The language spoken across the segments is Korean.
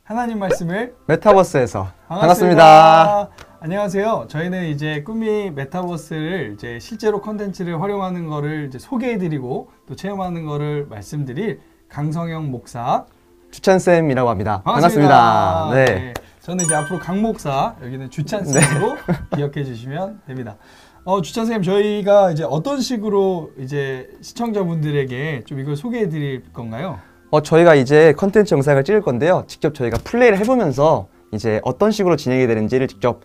하나님 말씀을 메타버스에서 반갑습니다. 안녕하세요. 저희는 이제 꿈이 메타버스를 이제 실제로 컨텐츠를 활용하는 거를 이제 소개해드리고 또 체험하는 거를 말씀드릴 강성영 목사 주찬쌤이라고 합니다. 반갑습니다. 네. 저는 이제 앞으로 강 목사, 여기는 주찬쌤으로 기억해 주시면 됩니다. 주찬쌤, 저희가 이제 어떤 식으로 이제 시청자분들에게 좀 이걸 소개해 드릴 건가요? 저희가 이제 컨텐츠 영상을 찍을 건데요. 직접 저희가 플레이를 해보면서 이제 어떤 식으로 진행이 되는지를 직접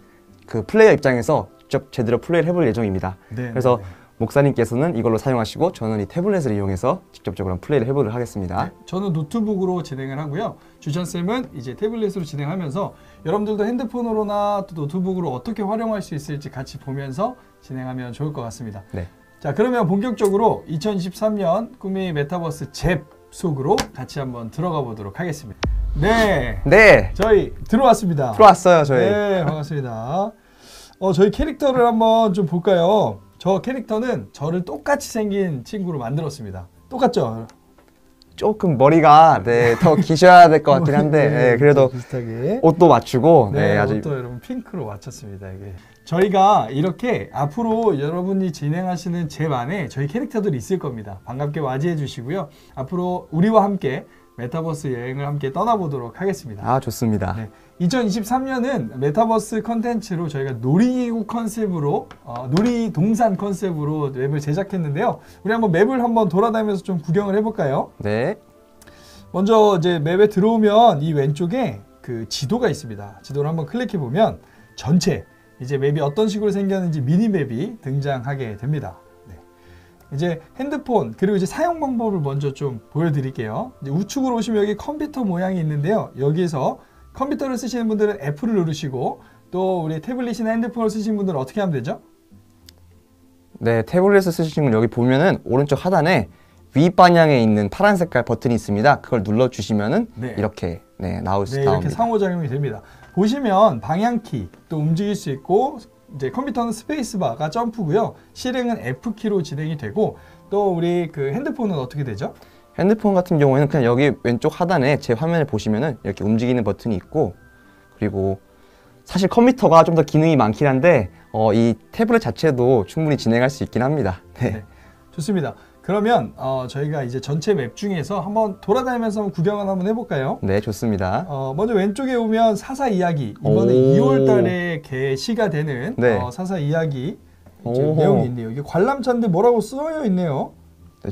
그 플레이어 입장에서 직접 제대로 플레이를 해볼 예정입니다. 네, 그래서 네. 목사님께서는 이걸로 사용하시고 저는 이 태블릿을 이용해서 직접적으로 플레이를 해보도록 하겠습니다. 네, 저는 노트북으로 진행을 하고요. 주찬쌤은 이제 태블릿으로 진행하면서 여러분들도 핸드폰으로나 또 노트북으로 어떻게 활용할 수 있을지 같이 보면서 진행하면 좋을 것 같습니다. 네. 자, 그러면 본격적으로 2023년 꿈이 메타버스 잽 속으로 같이 한번 들어가 보도록 하겠습니다. 네. 네. 저희 들어왔습니다. 들어왔어요, 저희. 네, 반갑습니다. 저희 캐릭터를 한번 좀 볼까요? 저 캐릭터는 저를 똑같이 생긴 친구로 만들었습니다. 똑같죠? 조금 머리가 더 기셔야 될 것 같긴 한데 네, 그래도 비슷하게 옷도 맞추고 아주 아주 옷도 여러분 핑크로 맞췄습니다. 이게 저희가 이렇게 앞으로 여러분이 진행하시는 제 안에 저희 캐릭터들이 있을 겁니다. 반갑게 맞이해 주시고요. 앞으로 우리와 함께 메타버스 여행을 함께 떠나보도록 하겠습니다. 아, 좋습니다. 네, 2023년은 메타버스 컨텐츠로 저희가 놀이기구 컨셉으로 놀이동산 컨셉으로 맵을 제작했는데요. 우리 한번 맵을 한번 돌아다니면서 좀 구경을 해볼까요? 네. 먼저 이제 맵에 들어오면 이 왼쪽에 그 지도가 있습니다. 지도를 한번 클릭해 보면 전체 이제 맵이 어떤 식으로 생겼는지 미니맵이 등장하게 됩니다. 네. 이제 핸드폰 그리고 이제 사용 방법을 먼저 좀 보여드릴게요. 이제 우측으로 오시면 여기 컴퓨터 모양이 있는데요. 여기에서 컴퓨터를 쓰시는 분들은 F를 누르시고 또 우리 태블릿이나 핸드폰을 쓰시는 분들은 어떻게 하면 되죠? 네, 태블릿을 쓰시는 분 여기 보면은 오른쪽 하단에 윗방향에 있는 파란 색깔 버튼이 있습니다. 그걸 눌러주시면은 이렇게 나올 수 네, 나옵니다. 이렇게 상호작용이 됩니다. 보시면 방향키 또 움직일 수 있고 이제 컴퓨터는 스페이스바가 점프고요. 실행은 F키로 진행이 되고 또 우리 그 핸드폰은 어떻게 되죠? 핸드폰 같은 경우에는 그냥 여기 왼쪽 하단에 제 화면을 보시면은 이렇게 움직이는 버튼이 있고 그리고 사실 컴퓨터가 좀 더 기능이 많긴 한데 이 태블릿 자체도 충분히 진행할 수 있긴 합니다. 네. 좋습니다. 그러면 저희가 이제 전체 맵 중에서 한번 돌아다니면서 한번 구경을 한번 해볼까요? 네, 좋습니다. 먼저 왼쪽에 오면 사사 이야기 이번에 2월 달에 게시가 되는 사사 이야기 내용이 있네요. 이게 관람차인데 뭐라고 쓰여 있네요.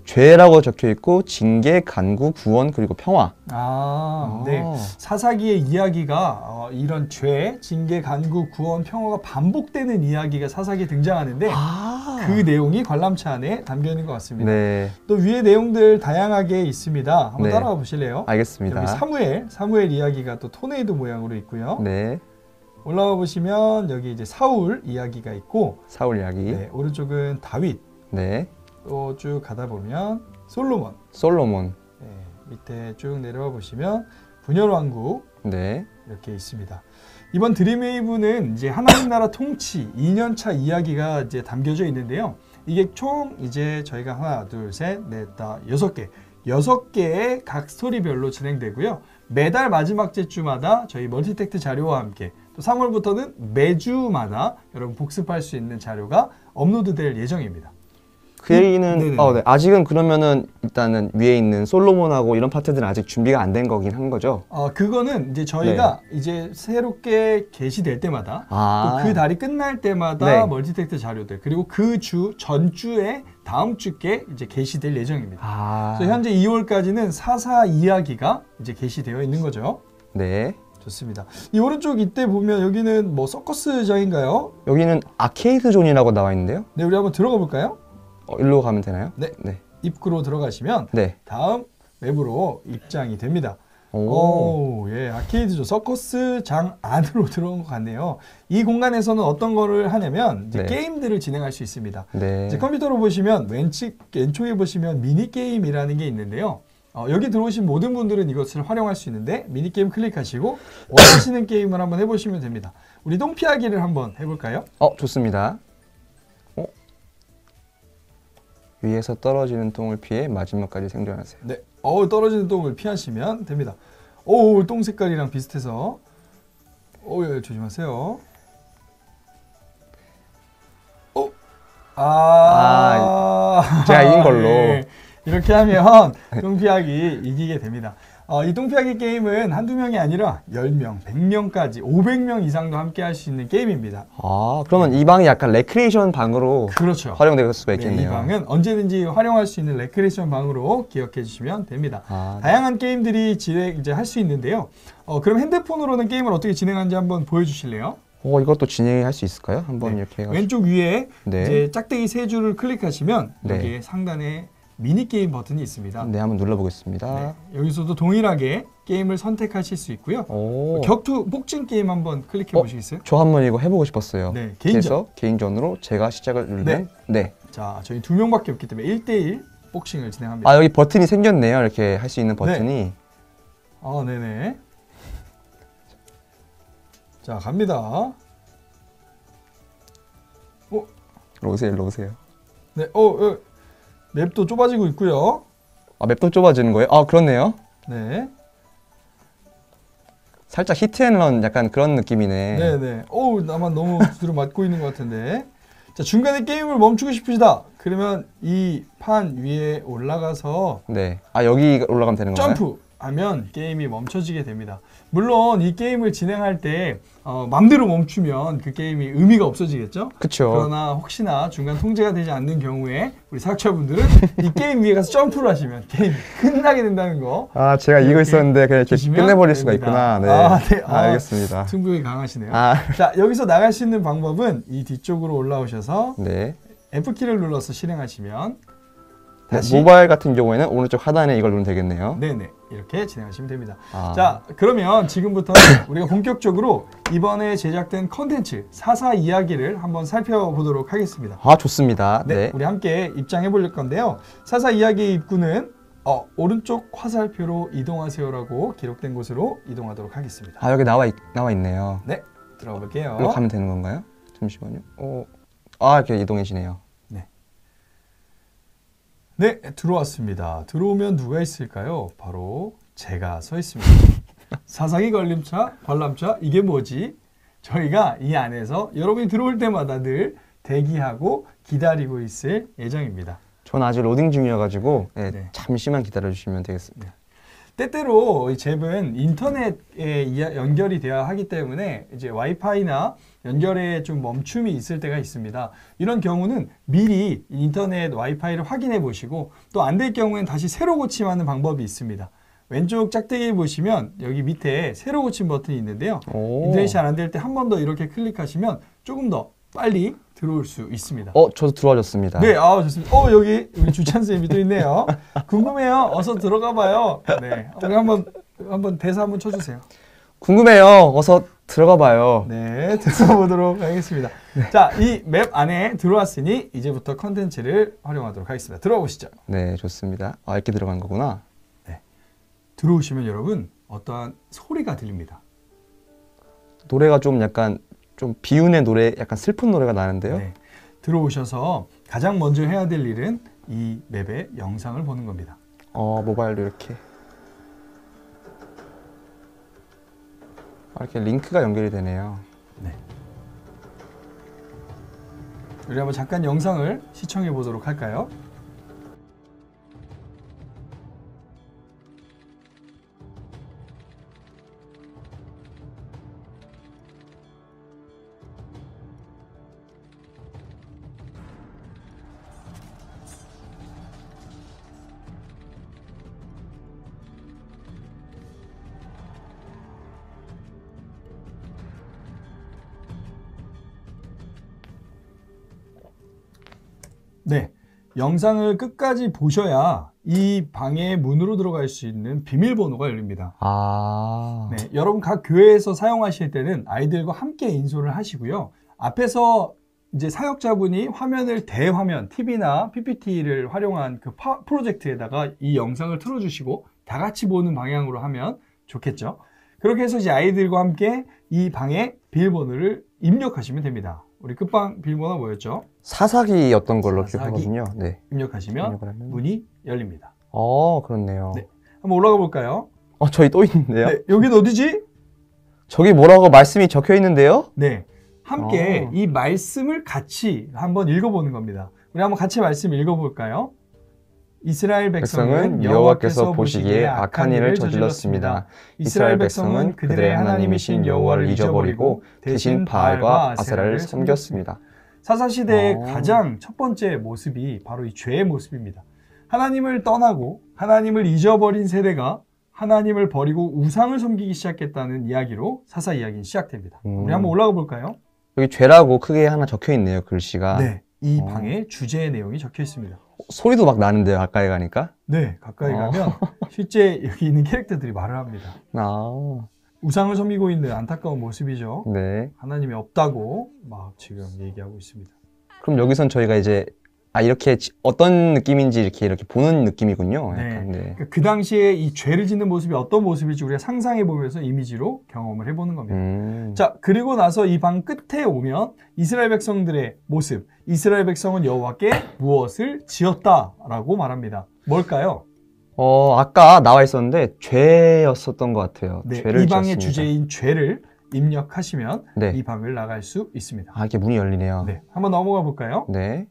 죄라고 적혀 있고 징계, 간구, 구원 그리고 평화. 네. 사사기의 이야기가 이런 죄, 징계, 간구, 구원, 평화가 반복되는 이야기가 사사기에 등장하는데 그 내용이 관람차 안에 담겨 있는 것 같습니다. 네. 또 위에 내용들 다양하게 있습니다. 한번 따라가 보실래요? 알겠습니다. 여기 사무엘 이야기가 또 토네이도 모양으로 있고요. 네. 올라와 보시면 여기 이제 사울 이야기가 있고 사울 이야기. 네, 오른쪽은 다윗. 네. 또 쭉 가다 보면 솔로몬. 네, 밑에 쭉 내려와 보시면 분열왕국. 네. 이렇게 있습니다. 이번 드림웨이브는 이제 하나님 나라 통치 2년차 이야기가 이제 담겨져 있는데요. 이게 총 이제 저희가 하나, 둘, 셋, 넷, 다 6개. 6개의 각 스토리별로 진행되고요. 매달 마지막 주마다 저희 멀티텍스트 자료와 함께 또 3월부터는 매주마다 여러분 복습할 수 있는 자료가 업로드될 예정입니다. 그 얘기는 아직은 그러면은 일단은 위에 있는 솔로몬하고 이런 파트들은 아직 준비가 안 된 거긴 한 거죠? 그거는 이제 저희가 이제 새롭게 게시될 때마다 또 그 달이 끝날 때마다 멀티텍스트 자료들 그리고 그 전주에 다음 주께 이제 게시될 예정입니다. 그래서 현재 2월까지는 사사 이야기가 이제 게시되어 있는 거죠. 네. 좋습니다. 이 오른쪽 이때 보면 여기는 뭐 서커스장인가요? 여기는 아케이드 존이라고 나와 있는데요. 네, 우리 한번 들어가 볼까요? 일로 가면 되나요? 네. 입구로 들어가시면 다음 맵으로 입장이 됩니다. 예, 아케이드죠. 서커스장 안으로 들어온 것 같네요. 이 공간에서는 어떤 거를 하냐면 이제 게임들을 진행할 수 있습니다. 이제 컴퓨터로 보시면 왼쪽에 보시면 미니게임이라는 게 있는데요. 여기 들어오신 모든 분들은 이것을 활용할 수 있는데 미니게임 클릭하시고 원하시는 게임을 한번 해보시면 됩니다. 우리 똥피하기를 한번 해볼까요? 좋습니다. 위에서 떨어지는 똥을 피해 마지막까지 생존하세요. 네, 떨어지는 똥을 피하시면 됩니다. 오, 똥 색깔이랑 비슷해서. 오, 예, 조심하세요. 제가 이긴 걸로. 예. 이렇게 하면 똥피하기 이기게 됩니다. 이 똥피하기 게임은 한두 명이 아니라 10명, 100명까지 500명 이상도 함께 할 수 있는 게임입니다. 그러면 이 방이 약간 레크리에이션 방으로 그렇죠. 활용될 수가 있겠네요. 네, 이 방은 언제든지 활용할 수 있는 레크리에이션 방으로 기억해 주시면 됩니다. 다양한 게임들이 이제 할 수 있는데요. 그럼 핸드폰으로는 게임을 어떻게 진행하는지 한번 보여주실래요? 이것도 진행할 수 있을까요? 한번 네. 이렇게 해가지고. 왼쪽 위에 네. 이제 짝대기 세 줄을 클릭하시면 네. 여기에 상단에 미니게임 버튼이 있습니다. 네, 한번 눌러보겠습니다. 네. 여기서도 동일하게 게임을 선택하실 수 있고요. 격투 복싱 게임 한번 클릭해 보시겠어요? 저 한번 이거 해보고 싶었어요. 네, 개인전. 개인전으로 제가 시작을 누르면 네. 자, 저희 2명밖에 없기 때문에 1대1 복싱을 진행합니다. 여기 버튼이 생겼네요. 이렇게 할 수 있는 버튼이. 네. 네네. 자, 갑니다. 일로 오세요. 네, 맵도 좁아지고 있고요. 맵도 좁아지는 거예요? 그렇네요. 네. 살짝 히트앤런 약간 그런 느낌이네. 네네. 나만 너무 두드려 맞고 있는 것 같은데. 자, 중간에 게임을 멈추고 싶으시다. 그러면 이 판 위에 올라가서 네. 여기 올라가면 되는 건가요? 점프하면 게임이 멈춰지게 됩니다. 물론 이 게임을 진행할 때 맘대로 멈추면 그 게임이 의미가 없어지겠죠? 그렇죠. 그러나 혹시나 중간 통제가 되지 않는 경우에 우리 사육자분들은 이 게임 위에 가서 점프를 하시면 게임이 끝나게 된다는 거. 제가 이거 있었는데 그냥 이렇게 끝내버릴 수가 있구나. 네. 네. 알겠습니다. 승부욕이 강하시네요. 자, 여기서 나갈 수 있는 방법은 이 뒤쪽으로 올라오셔서 네. F키를 눌러서 실행하시면 모바일 같은 경우에는 오른쪽 하단에 이걸 누르면 되겠네요. 네네. 이렇게 진행하시면 됩니다. 자, 그러면 지금부터 우리가 본격적으로 이번에 제작된 컨텐츠 사사 이야기를 한번 살펴보도록 하겠습니다. 좋습니다. 네. 우리 함께 입장해 볼 건데요. 사사 이야기의 입구는 오른쪽 화살표로 이동하세요라고 기록된 곳으로 이동하도록 하겠습니다. 여기 나와 있네요. 네. 들어가 볼게요. 이리로 가면 되는 건가요? 잠시만요. 이렇게 이동해지네요. 네, 들어왔습니다. 들어오면 누가 있을까요? 바로 제가 서 있습니다. 사사기 관람차, 이게 뭐지? 저희가 이 안에서 여러분이 들어올 때마다 늘 대기하고 기다리고 있을 예정입니다. 전 아직 로딩 중이어가지고 잠시만 기다려주시면 되겠습니다. 때때로 이 잽은 인터넷에 연결이 되어야 하기 때문에 이제 와이파이나 연결에 좀 멈춤이 있을 때가 있습니다. 이런 경우는 미리 인터넷 와이파이를 확인해 보시고 또 안 될 경우에는 다시 새로 고침하는 방법이 있습니다. 왼쪽 짝대기 보시면 여기 밑에 새로 고침 버튼이 있는데요. 인터넷이 안 될 때 한 번 더 이렇게 클릭하시면 조금 더 빨리 들어올 수 있습니다. 저도 들어와줬습니다. 네, 좋습니다. 여기 우리 주찬 쌤이 또 있네요. 궁금해요. 어서 들어가 봐요. 네, 우리 한번 대사 한번 쳐주세요. 궁금해요. 어서 들어가 봐요. 네, 들어가 보도록 하겠습니다. 자, 이 맵 안에 들어왔으니 이제부터 컨텐츠를 활용하도록 하겠습니다. 들어가 보시죠. 네, 좋습니다. 이렇게 들어간 거구나. 네, 들어오시면 여러분 어떠한 소리가 들립니다. 노래가 좀 약간 좀 비운의 노래, 약간 슬픈 노래가 나는데요. 네, 들어오셔서 가장 먼저 해야 될 일은 이 맵의 영상을 보는 겁니다. 모바일로 이렇게 이렇게 링크가 연결이 되네요. 네. 우리 한번 잠깐 영상을 시청해 보도록 할까요? 네, 영상을 끝까지 보셔야 이 방의 문으로 들어갈 수 있는 비밀번호가 열립니다. 네, 여러분 각 교회에서 사용하실 때는 아이들과 함께 인솔을 하시고요. 앞에서 이제 사역자분이 화면을 대화면, TV나 PPT를 활용한 그 프로젝트에다가 이 영상을 틀어주시고 다 같이 보는 방향으로 하면 좋겠죠. 그렇게 해서 이제 아이들과 함께 이 방의 비밀번호를 입력하시면 됩니다. 우리 끝방 비밀번호가 뭐였죠? 사사기였던 걸로 기억하거든요. 네. 입력하시면 문이 열립니다. 그렇네요. 네. 한번 올라가 볼까요? 저희 또 있는데요. 네, 여기는 어디지? 저기 뭐라고 말씀이 적혀 있는데요? 네, 함께 이 말씀을 같이 한번 읽어보는 겁니다. 우리 한번 같이 말씀 읽어볼까요? 이스라엘 백성은 여호와께서 보시기에 악한 일을 저질렀습니다. 이스라엘 백성은 그들의 하나님이신 여호와를 잊어버리고 대신 바알과 아세라를 섬겼습니다. 사사시대의 가장 첫 번째 모습이 바로 이 죄의 모습입니다. 하나님을 떠나고 하나님을 잊어버린 세대가 하나님을 버리고 우상을 섬기기 시작했다는 이야기로 사사 이야기는 시작됩니다. 우리 한번 올라가 볼까요? 여기 죄라고 크게 하나 적혀 있네요, 글씨가. 네, 이 방에 주제의 내용이 적혀 있습니다. 소리도 막 나는데요, 가까이 가니까? 네, 가까이 가면 실제 여기 있는 캐릭터들이 말을 합니다. 우상을 섬기고 있는 안타까운 모습이죠. 네. 하나님이 없다고 막 지금 얘기하고 있습니다. 그럼 여기선 저희가 이제 이렇게 어떤 느낌인지 이렇게 보는 느낌이군요. 약간, 네. 그러니까 그 당시에 이 죄를 짓는 모습이 어떤 모습일지 우리가 상상해 보면서 이미지로 경험을 해보는 겁니다. 자, 그리고 나서 이 방 끝에 오면 이스라엘 백성들의 모습, 이스라엘 백성은 여호와께 무엇을 지었다라고 말합니다. 뭘까요? 아까 나와 있었는데 죄였었던 것 같아요. 네, 죄를 이 방의 지었습니다. 주제인 죄를 입력하시면 네. 이 방을 나갈 수 있습니다. 이렇게 문이 열리네요. 네, 한번 넘어가 볼까요? 네.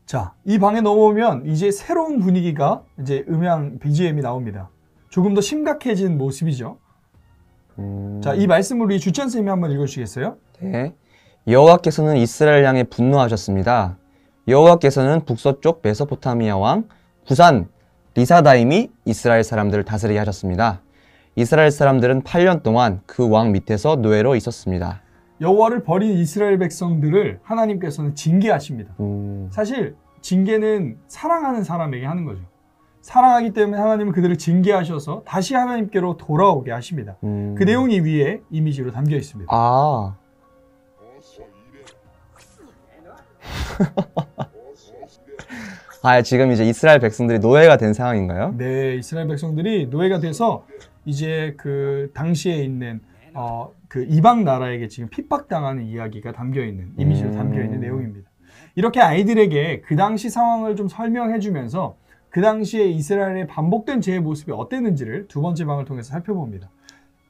자, 이 방에 넘어오면 이제 새로운 분위기가 이제 음향 BGM이 나옵니다. 조금 더 심각해진 모습이죠. 자, 이 말씀을 우리 주찬 쌤이 한번 읽어주시겠어요? 네. 여호와께서는 이스라엘 향해 분노하셨습니다. 여호와께서는 북서쪽 메소포타미아 왕 구산 리사다임이 이스라엘 사람들을 다스리게 하셨습니다. 이스라엘 사람들은 8년 동안 그 왕 밑에서 노예로 있었습니다. 여호와를 버린 이스라엘 백성들을 하나님께서는 징계하십니다. 사실 징계는 사랑하는 사람에게 하는 거죠. 사랑하기 때문에 하나님은 그들을 징계하셔서 다시 하나님께로 돌아오게 하십니다. 그 내용이 위에 이미지로 담겨 있습니다. 지금 이제 이스라엘 백성들이 노예가 된 상황인가요? 네, 이스라엘 백성들이 노예가 돼서 이제 그 당시에 있는 그 이방 나라에게 지금 핍박당하는 이야기가 담겨있는, 이미지로 담겨있는 내용입니다. 이렇게 아이들에게 그 당시 상황을 좀 설명해주면서 그 당시에 이스라엘의 반복된 죄의 모습이 어땠는지를 두 번째 방을 통해서 살펴봅니다.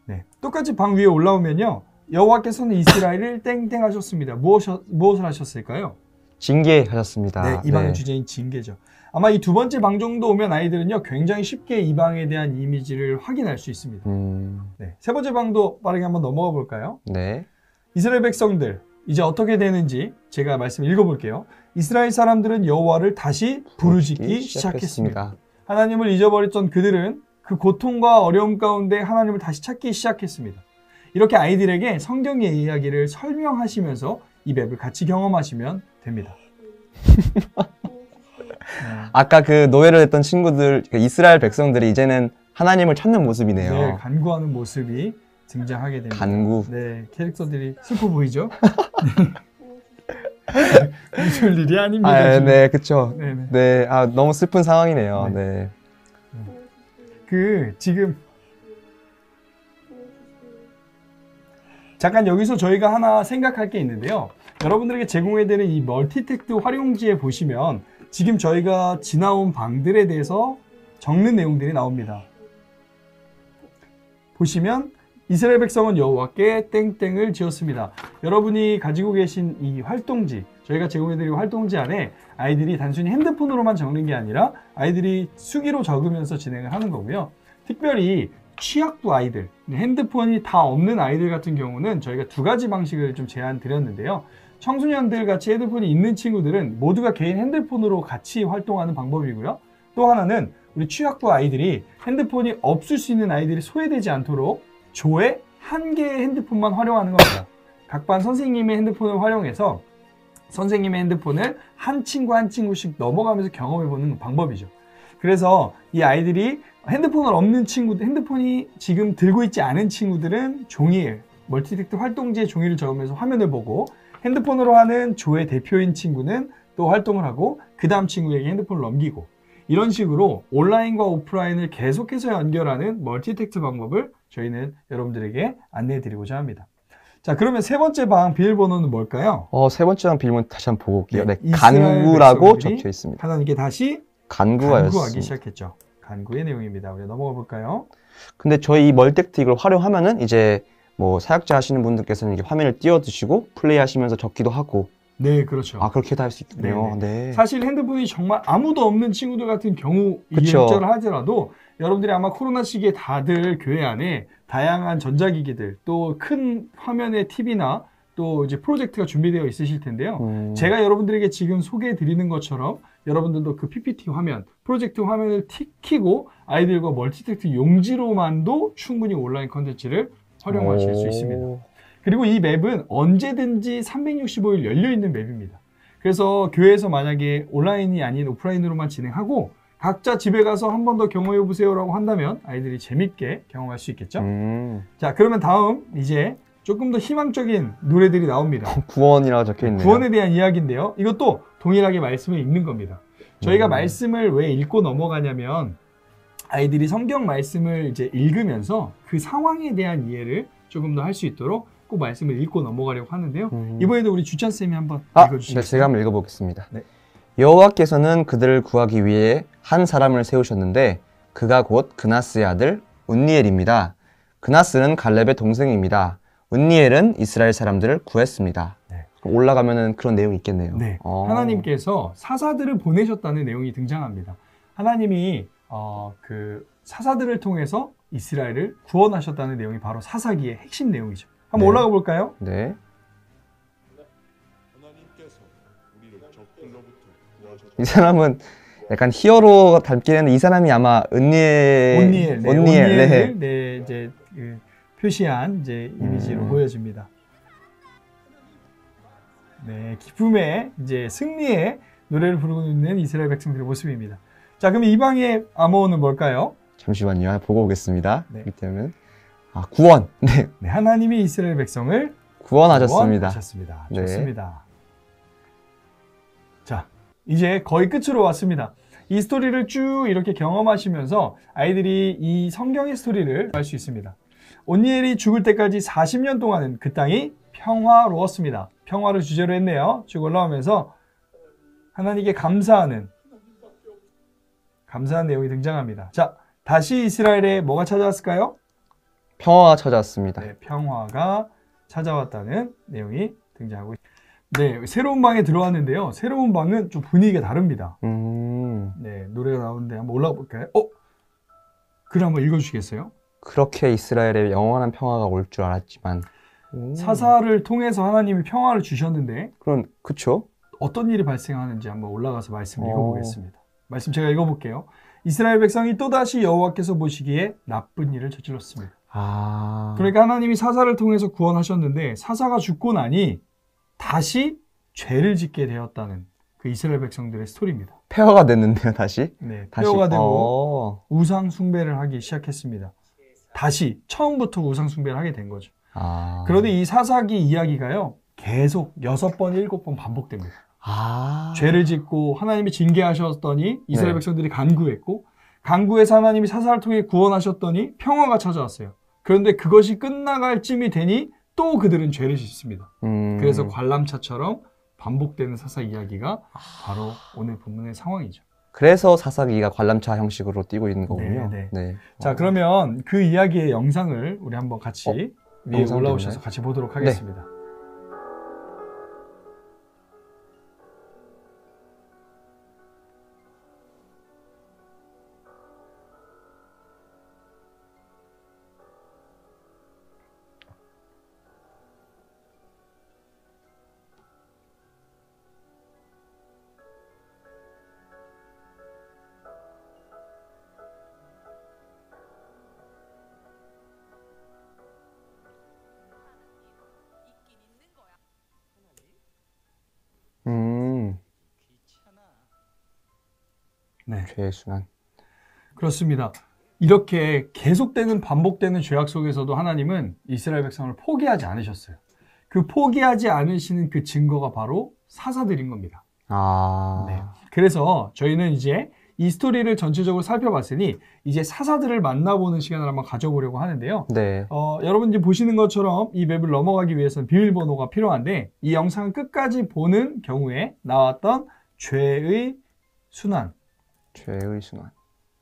네, 똑같이 방 위에 올라오면요, 여호와께서는 이스라엘을 땡땡 하셨습니다. 무엇을 하셨을까요? 징계하셨습니다. 네, 이 방의 주제인 징계죠. 아마 이 두 번째 방 정도 오면 아이들은요, 굉장히 쉽게 이 방에 대한 이미지를 확인할 수 있습니다. 네, 세 번째 방도 빠르게 한번 넘어가 볼까요? 네. 이스라엘 백성들, 이제 어떻게 되는지 제가 말씀 읽어볼게요. 이스라엘 사람들은 여호와를 다시 부르짖기 시작했습니다. 하나님을 잊어버렸던 그들은 그 고통과 어려움 가운데 하나님을 다시 찾기 시작했습니다. 이렇게 아이들에게 성경의 이야기를 설명하시면서 이 맵을 같이 경험하시면 됩니다. 아까 그 노예를 했던 친구들, 이스라엘 백성들이 이제는 하나님을 찾는 모습이네요. 네, 간구하는 모습이 등장하게 됩니다. 간구. 네, 캐릭터들이 슬퍼 보이죠? 웃을 일이 아닙니다. 네, 그쵸. 네네. 네, 너무 슬픈 상황이네요. 네. 지금 잠깐 여기서 저희가 하나 생각할 게 있는데요. 여러분들에게 제공해드리는 이 멀티텍스트 활용지에 보시면 지금 저희가 지나온 방들에 대해서 적는 내용들이 나옵니다. 보시면 이스라엘 백성은 여호와께 땡땡을 지었습니다. 여러분이 가지고 계신 이 활동지, 저희가 제공해드린 활동지 안에 아이들이 단순히 핸드폰으로만 적는 게 아니라 아이들이 수기로 적으면서 진행을 하는 거고요. 특별히 취약부 아이들, 핸드폰이 다 없는 아이들 같은 경우는 저희가 두 가지 방식을 좀 제안 드렸는데요. 청소년들 같이 핸드폰이 있는 친구들은 모두가 개인 핸드폰으로 같이 활동하는 방법이고요. 또 하나는 우리 취약부 아이들이 핸드폰이 없을 수 있는 아이들이 소외되지 않도록 조에 한 개의 핸드폰만 활용하는 겁니다. 각 반 선생님의 핸드폰을 활용해서 선생님의 핸드폰을 한 친구 한 친구씩 넘어가면서 경험해보는 방법이죠. 그래서 이 아이들이 핸드폰을 없는 친구들, 핸드폰이 지금 들고 있지 않은 친구들은 종이에, 멀티텍스트 활동지에 종이를 적으면서 화면을 보고 핸드폰으로 하는 조의 대표인 친구는 또 활동을 하고 그 다음 친구에게 핸드폰을 넘기고 이런 식으로 온라인과 오프라인을 계속해서 연결하는 멀티텍스트 방법을 저희는 여러분들에게 안내해 드리고자 합니다. 자, 그러면 세 번째 방 비밀번호는 뭘까요? 세 번째 방 비밀번호 다시 한번 보고 올게요. 네, 간구라고 적혀 있습니다. 하나님께 다시 간구하기 시작했죠. 간구의 내용입니다. 우리 넘어가 볼까요? 근데 저희 이 멀텍트 이걸 활용하면은 이제 뭐 사역자 하시는 분들께서는 이게 화면을 띄워두시고 플레이하시면서 적기도 하고. 네, 그렇죠. 아, 그렇게도 할 수 있군요. 네. 사실 핸드폰이 정말 아무도 없는 친구들 같은 경우 이행절을 하더라도 여러분들이 아마 코로나 시기에 다들 교회 안에 다양한 전자기기들 또 큰 화면의 TV나 또 이제 프로젝트가 준비되어 있으실 텐데요. 제가 여러분들에게 지금 소개해 드리는 것처럼 여러분들도 그 PPT 화면, 프로젝트 화면을 켜고 아이들과 멀티텍스트 용지로만도 충분히 온라인 컨텐츠를 활용하실 수 있습니다. 그리고 이 맵은 언제든지 365일 열려있는 맵입니다. 그래서 교회에서 만약에 온라인이 아닌 오프라인으로만 진행하고 각자 집에 가서 한 번 더 경험해 보세요라고 한다면 아이들이 재밌게 경험할 수 있겠죠? 자, 그러면 다음 이제 조금 더 희망적인 노래들이 나옵니다. 구원이라고 적혀있네요. 구원에 대한 이야기인데요. 이것도 동일하게 말씀을 읽는 겁니다. 저희가 말씀을 왜 읽고 넘어가냐면 아이들이 성경 말씀을 이제 읽으면서 그 상황에 대한 이해를 조금 더 할 수 있도록 꼭 말씀을 읽고 넘어가려고 하는데요. 이번에도 우리 주찬쌤이 한번 읽어주시겠어요? 네, 제가 한번 읽어보겠습니다. 네. 여호와께서는 그들을 구하기 위해 한 사람을 세우셨는데 그가 곧 그나스의 아들 운니엘입니다. 그나스는 갈렙의 동생입니다. 운니엘은 이스라엘 사람들을 구했습니다. 네. 올라가면은 그런 내용이 있겠네요. 네. 하나님께서 사사들을 보내셨다는 내용이 등장합니다. 하나님이 그 사사들을 통해서 이스라엘을 구원하셨다는 내용이 바로 사사기의 핵심 내용이죠. 한번 올라가 볼까요? 네. 이 사람은 약간 히어로 닮긴 했는데 이 사람이 아마 온니엘, 네, 이제 그 표시한 이제 이미지로 보여집니다. 네, 기쁨의 이제 승리의 노래를 부르고 있는 이스라엘 백성들의 모습입니다. 자, 그럼 이 방의 암호는 뭘까요? 잠시만요, 보고 오겠습니다. 네. 그렇다면 구원. 네. 네, 하나님이 이스라엘 백성을 구원하셨습니다. 네. 좋습니다. 자, 이제 거의 끝으로 왔습니다. 이 스토리를 쭉 이렇게 경험하시면서 아이들이 이 성경의 스토리를 알 수 있습니다. 온니엘이 죽을 때까지 40년 동안은 그 땅이 평화로웠습니다. 평화를 주제로 했네요. 쭉 올라오면서 하나님께 감사하는 내용이 등장합니다. 자, 다시 이스라엘에 뭐가 찾아왔을까요? 평화가 찾아왔습니다. 네, 평화가 찾아왔다는 내용이 등장하고 있습니다. 네, 새로운 방에 들어왔는데요. 새로운 방은 좀 분위기가 다릅니다. 네, 노래가 나오는데 한번 올라가 볼까요? 글 한번 읽어주시겠어요? 그렇게 이스라엘에 영원한 평화가 올 줄 알았지만 사사를 통해서 하나님이 평화를 주셨는데 그쵸? 어떤 일이 발생하는지 한번 올라가서 말씀 읽어보겠습니다. 말씀 제가 읽어볼게요. 이스라엘 백성이 또다시 여호와께서 보시기에 나쁜 일을 저질렀습니다. 그러니까 하나님이 사사를 통해서 구원하셨는데 사사가 죽고 나니 다시 죄를 짓게 되었다는 그 이스라엘 백성들의 스토리입니다. 폐허가 됐는데요, 다시? 네, 폐허가 되고 우상 숭배를 하기 시작했습니다. 다시 처음부터 우상 숭배를 하게 된 거죠. 그런데 이 사사기 이야기가요, 계속 6번, 7번 반복됩니다. 죄를 짓고 하나님이 징계하셨더니 이스라엘 백성들이 간구했고, 간구해서 하나님이 사사를 통해 구원하셨더니 평화가 찾아왔어요. 그런데 그것이 끝나갈 쯤이 되니 또 그들은 죄를 짓습니다. 그래서 관람차처럼 반복되는 사사 이야기가 바로 오늘 본문의 상황이죠. 그래서 사사기가 관람차 형식으로 띄고 있는 거군요. 네. 자, 그러면 그 이야기의 영상을 우리 한번 같이 위에 올라오셔서 같이 보도록 하겠습니다. 네. 죄의 순환. 그렇습니다. 이렇게 계속되는 반복되는 죄악 속에서도 하나님은 이스라엘 백성을 포기하지 않으셨어요. 그 포기하지 않으시는 그 증거가 바로 사사들인 겁니다. 네. 그래서 저희는 이제 이 스토리를 전체적으로 살펴봤으니 이제 사사들을 만나보는 시간을 한번 가져보려고 하는데요. 네. 여러분들이 보시는 것처럼 이 맵을 넘어가기 위해서는 비밀번호가 필요한데 이 영상을 끝까지 보는 경우에 나왔던 죄의 순환.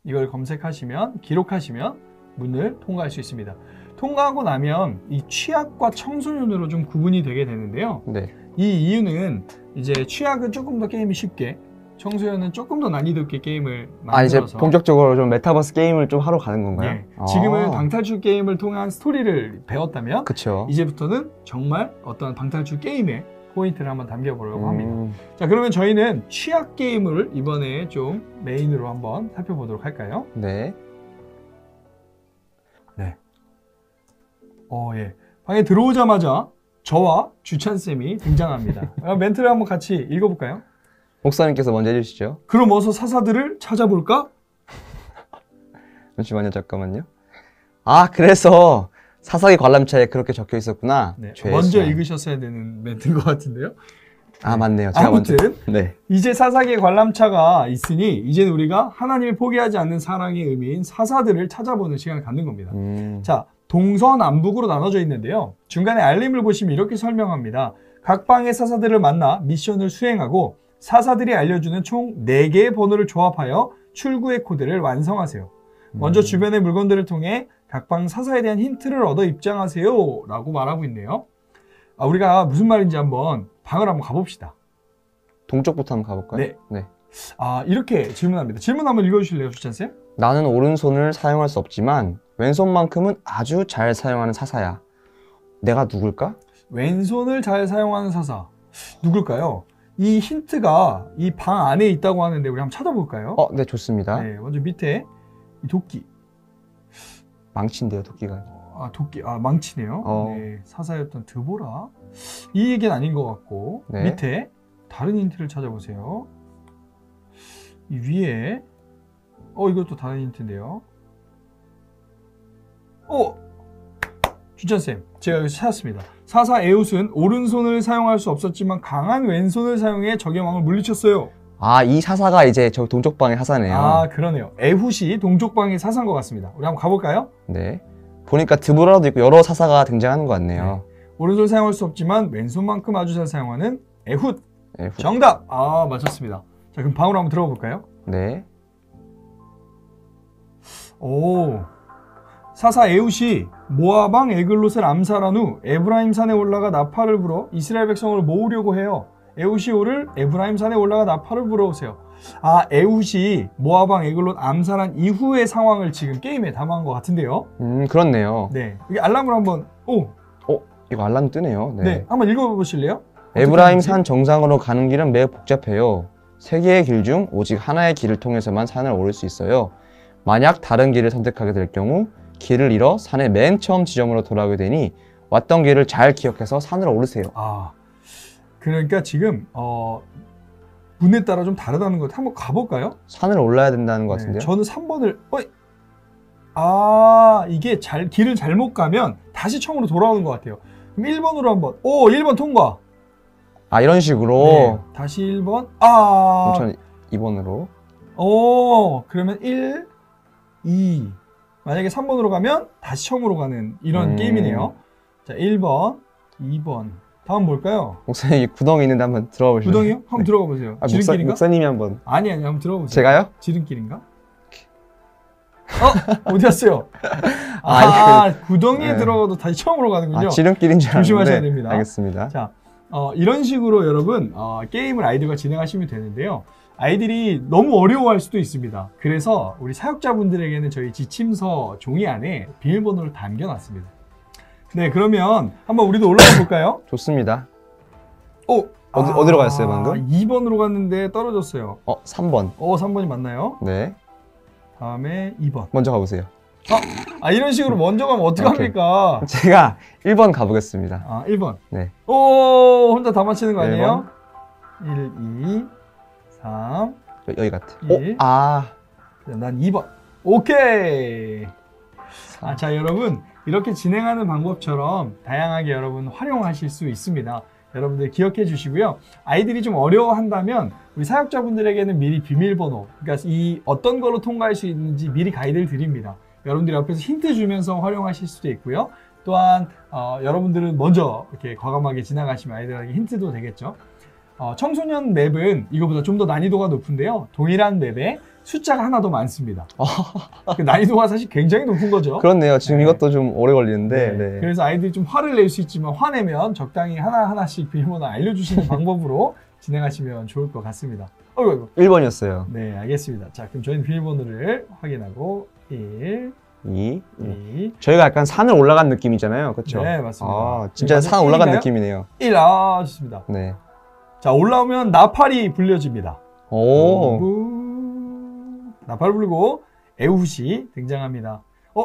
이걸 검색하시면 기록하시면 문을 통과할 수 있습니다. 통과하고 나면 이 취약과 청소년으로 좀 구분이 되게 되는데요. 네. 이 이유는 이제 취약은 조금 더 게임이 쉽게, 청소년은 조금 더 난이도 있게 게임을 만들어서 이제 본격적으로 좀 메타버스 게임을 좀 하러 가는 건가요? 예, 지금은 방탈출 게임을 통한 스토리를 배웠다면 그쵸. 이제부터는 정말 어떤 방탈출 게임의 포인트를 한번 담겨보려고 합니다. 자, 그러면 저희는 취약 게임을 이번에 좀 메인으로 한번 살펴보도록 할까요? 네. 네. 예. 방에 들어오자마자 저와 주찬쌤이 등장합니다. 멘트를 한번 같이 읽어볼까요? 목사님께서 먼저 해주시죠. 그럼 어서 사사들을 찾아볼까? 잠시만요, 잠깐만요. 그래서 사사기 관람차에 그렇게 적혀 있었구나. 네, 먼저 읽으셨어야 되는 멘트인 것 같은데요. 맞네요. 제가 아무튼 먼저. 네. 이제 사사기의 관람차가 있으니 이제는 우리가 하나님을 포기하지 않는 사랑의 의미인 사사들을 찾아보는 시간을 갖는 겁니다. 자, 동서남북으로 나눠져 있는데요. 중간에 알림을 보시면 이렇게 설명합니다. 각 방의 사사들을 만나 미션을 수행하고 사사들이 알려주는 총 4개의 번호를 조합하여 출구의 코드를 완성하세요. 먼저 주변의 물건들을 통해 각 방 사사에 대한 힌트를 얻어 입장하세요 라고 말하고 있네요. 우리가 무슨 말인지 한번 방을 한번 가봅시다. 동쪽부터 한번 가볼까요? 네. 이렇게 질문합니다. 질문 한번 읽어주실래요, 주찬쌤? 나는 오른손을 사용할 수 없지만 왼손만큼은 아주 잘 사용하는 사사야. 내가 누굴까? 왼손을 잘 사용하는 사사. 누굴까요? 이 힌트가 이 방 안에 있다고 하는데 우리 한번 찾아볼까요? 네, 좋습니다. 네, 먼저 밑에 이 도끼. 망치인데요, 도끼가. 도끼. 망치네요. 네, 사사였던 드보라. 이 얘기는 아닌 것 같고 네. 밑에 다른 힌트를 찾아보세요. 이 위에 이것도 다른 힌트인데요. 주찬쌤, 제가 여기서 찾았습니다. 사사 에웃은 오른손을 사용할 수 없었지만 강한 왼손을 사용해 적의 왕을 물리쳤어요. 이 사사가 이제 저 동쪽방의 사사네요. 그러네요. 에훗이 동쪽방의 사사인 것 같습니다. 우리 한번 가볼까요? 네. 보니까 드보라도 있고 여러 사사가 등장하는 것 같네요. 네. 오른손 사용할 수 없지만 왼손만큼 아주 잘 사용하는 에훗. 정답! 맞췄습니다. 자, 그럼 방으로 한번 들어가 볼까요? 네. 사사 에훗이 모압왕 에글롯을 암살한 후 에브라임 산에 올라가 나팔을 불어 이스라엘 백성을 모으려고 해요. 에훗이 오를 에브라임 산에 올라가 나팔을 불어오세요. 에훗이 모압왕 에글롯 암살한 이후의 상황을 지금 게임에 담아한 것 같은데요. 그렇네요. 네, 이게 알람을 한번 이거 알람 뜨네요. 네, 한번 읽어보실래요? 에브라임 산 정상으로 가는 길은 매우 복잡해요. 3개의 길 중 오직 하나의 길을 통해서만 산을 오를 수 있어요. 만약 다른 길을 선택하게 될 경우 길을 잃어 산의 맨 처음 지점으로 돌아오게 되니 왔던 길을 잘 기억해서 산을 오르세요. 그러니까 지금 문에 따라 좀 다르다는 것 같아요. 한번 가볼까요? 산을 올라야 된다는 것 같은데요. 저는 3번을 이게 길을 잘못 가면 다시 처음으로 돌아오는 것 같아요. 그럼 1번으로 한번 1번 통과. 이런 식으로. 네, 다시 1번. 그럼 저는 2번으로. 그러면 1, 2. 만약에 3번으로 가면 다시 처음으로 가는 이런 게임이네요. 자, 1번, 2번. 다음 뭘까요? 목사님 구덩이 있는데 한번 들어가 보시죠. 구덩이요? 한번 들어가 보세요. 지름길인가? 목사님이 한번. 아니, 한번 들어가 보세요. 제가요? 지름길인가? 어디 갔어요? 구덩이에 들어가도 다시 처음으로 가는군요. 지름길인 줄 알았는데. 조심하셔야 됩니다. 알겠습니다. 자, 이런 식으로 여러분 게임을 아이들과 진행하시면 되는데요. 아이들이 너무 어려워할 수도 있습니다. 그래서 우리 사역자분들에게는 저희 지침서 종이 안에 비밀번호를 담겨놨습니다. 네, 그러면 한번 우리도 올라가 볼까요? 좋습니다. 어디로 갔어요 방금? 2번으로 갔는데 떨어졌어요. 3번. 3번이 맞나요? 네. 다음에 2번. 먼저 가보세요. 이런 식으로 먼저 가면 어떡합니까? 제가 1번 가보겠습니다. 1번. 네. 혼자 다 맞히는 거 아니에요? 1, 2, 3. 여기 같아. 1. 난 2번. 오케이. 자, 여러분. 이렇게 진행하는 방법처럼 다양하게 여러분 활용하실 수 있습니다. 여러분들 기억해 주시고요. 아이들이 좀 어려워한다면 우리 사역자분들에게는 미리 비밀번호, 그러니까 이 어떤 걸로 통과할 수 있는지 미리 가이드를 드립니다. 여러분들이 옆에서 힌트 주면서 활용하실 수도 있고요. 또한 여러분들은 먼저 이렇게 과감하게 지나가시면 아이들에게 힌트도 되겠죠. 청소년 맵은 이거보다 좀 더 난이도가 높은데요. 동일한 맵에 숫자가 하나 더 많습니다. 그 난이도가 사실 굉장히 높은 거죠. 그렇네요. 지금 네. 이것도 좀 오래 걸리는데. 네. 네. 그래서 아이들이 좀 화를 낼 수 있지만 화내면 적당히 하나하나씩 비밀번호 알려주시는 방법으로 진행하시면 좋을 것 같습니다. 어이구. 1번이었어요. 네, 알겠습니다. 자, 그럼 저희는 비밀번호를 확인하고 1, 2. 2. 저희가 약간 산을 올라간 느낌이잖아요. 그렇죠? 네, 맞습니다. 아, 진짜 산 올라간 1인가요? 느낌이네요. 1, 아, 좋습니다. 네. 자, 올라오면 나팔이 불려집니다. 오. 나팔 불고 에우시 등장합니다.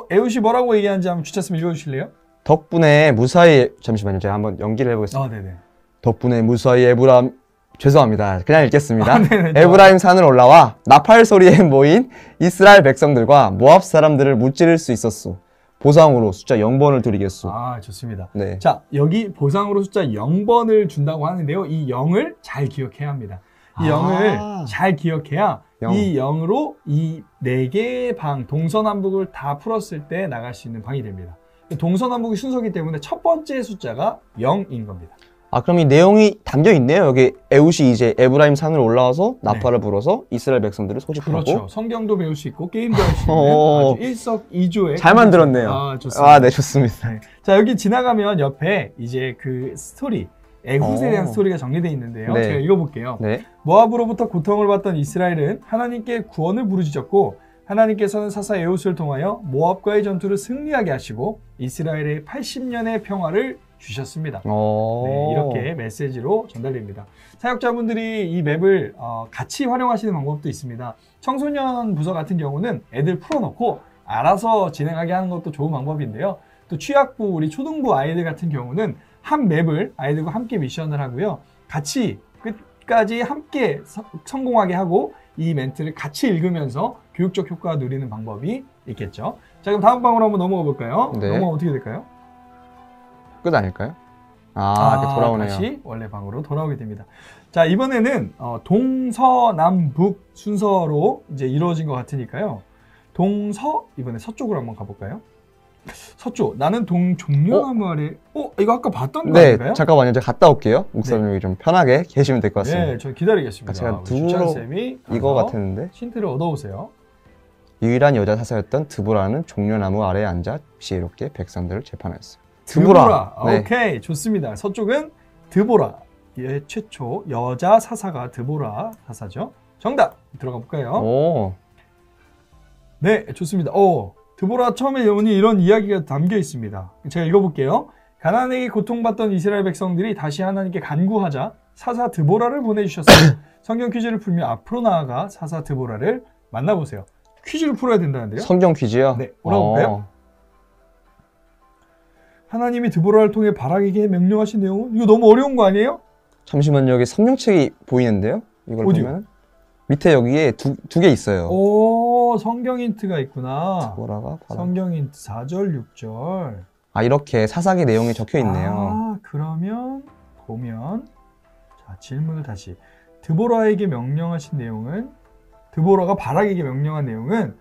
에우시 뭐라고 얘기하는지 한번 주차쌤 읽어주실래요? 덕분에 무사히, 잠시만요. 제가 한번 연기를 해보겠습니다. 네네. 덕분에 무사히 에브라임, 죄송합니다. 그냥 읽겠습니다. 네네, 에브라임 산을 올라와 나팔 소리에 모인 이스라엘 백성들과 모압 사람들을 무찌를 수 있었소. 보상으로 숫자 0번을 드리겠소. 아, 좋습니다. 네. 자, 여기 보상으로 숫자 0번을 준다고 하는데요. 이 0을 잘 기억해야 합니다. 이 0을 잘 기억해야 0. 이 0으로 이 4개의 방, 동서남북을 다 풀었을 때 나갈 수 있는 방이 됩니다. 동서남북이 순서이기 때문에 첫 번째 숫자가 0인 겁니다. 아, 그럼 이 내용이 담겨 있네요. 여기 에웃이 이제 에브라임 산을 올라와서 나팔을 불어서 이스라엘 백성들을 소집하고. 그렇죠. 성경도 배울 수 있고 게임도 할 수 있는 아주 일석이조의 잘 만들었네요. 아, 좋습니다. 아, 네, 좋습니다. 네. 자, 여기 지나가면 옆에 이제 그 스토리, 에훗에 대한 스토리가 정리되어 있는데요. 네. 제가 읽어볼게요. 네. 모압으로부터 고통을 받던 이스라엘은 하나님께 구원을 부르짖었고 하나님께서는 사사 에훗을 통하여 모압과의 전투를 승리하게 하시고 이스라엘의 80년의 평화를 주셨습니다. 네, 이렇게 메시지로 전달됩니다. 사역자분들이 이 맵을 같이 활용하시는 방법도 있습니다. 청소년 부서 같은 경우는 애들 풀어놓고 알아서 진행하게 하는 것도 좋은 방법인데요. 또 취약부, 우리 초등부 아이들 같은 경우는 한 맵을 아이들과 함께 미션을 하고요. 같이 끝까지 함께 성공하게 하고 이 멘트를 같이 읽으면서 교육적 효과를 누리는 방법이 있겠죠. 자, 그럼 다음 방으로 한번 넘어가 볼까요? 네. 넘어가면 어떻게 될까요? 끝 아닐까요? 이렇게 돌아오네요. 다시 원래 방으로 돌아오게 됩니다. 자, 이번에는 동서남북 순서로 이제 이루어진 것 같으니까요. 이번에 서쪽으로 한번 가볼까요? 서쪽. 나는 동종려나무 아래. 이거 아까 봤던 거 아닌가요? 네, 잠깐만요. 제가 갔다 올게요. 목사님 여기 좀 편하게 계시면 될 것 같습니다. 네, 저 기다리겠습니다. 제가 주찬쌤이 이거 같았는데. 힌트를 얻어오세요. 유일한 여자 사사였던 드보라는 종려나무 아래에 앉아 지혜롭게 백성들을 재판하였어요. 드보라. 네. 오케이, 좋습니다. 서쪽은 드보라. 최초 여자 사사가 드보라 사사죠. 정답 들어가 볼까요? 네, 좋습니다. 드보라 처음에 여운이 이런 이야기가 담겨 있습니다. 제가 읽어볼게요. 가나안에게 고통받던 이스라엘 백성들이 다시 하나님께 간구하자 사사 드보라를 보내주셨어요. 성경 퀴즈를 풀며 앞으로 나아가 사사 드보라를 만나보세요. 퀴즈를 풀어야 된다는데요? 성경 퀴즈요? 네, 뭐라고 볼까요? 하나님이 드보라를 통해 바락에게 명령하신 내용은? 이거 너무 어려운 거 아니에요? 잠시만요. 여기 성경책이 보이는데요? 이걸 어디요? 보면 밑에 여기에 두 개 있어요. 성경 힌트가 있구나. 드보라가 성경 힌트 4절, 6절. 이렇게 사사기 내용이 적혀 있네요. 그러면 보면 자, 질문을 다시. 드보라에게 명령하신 내용은 드보라가 바락에게 명령한 내용은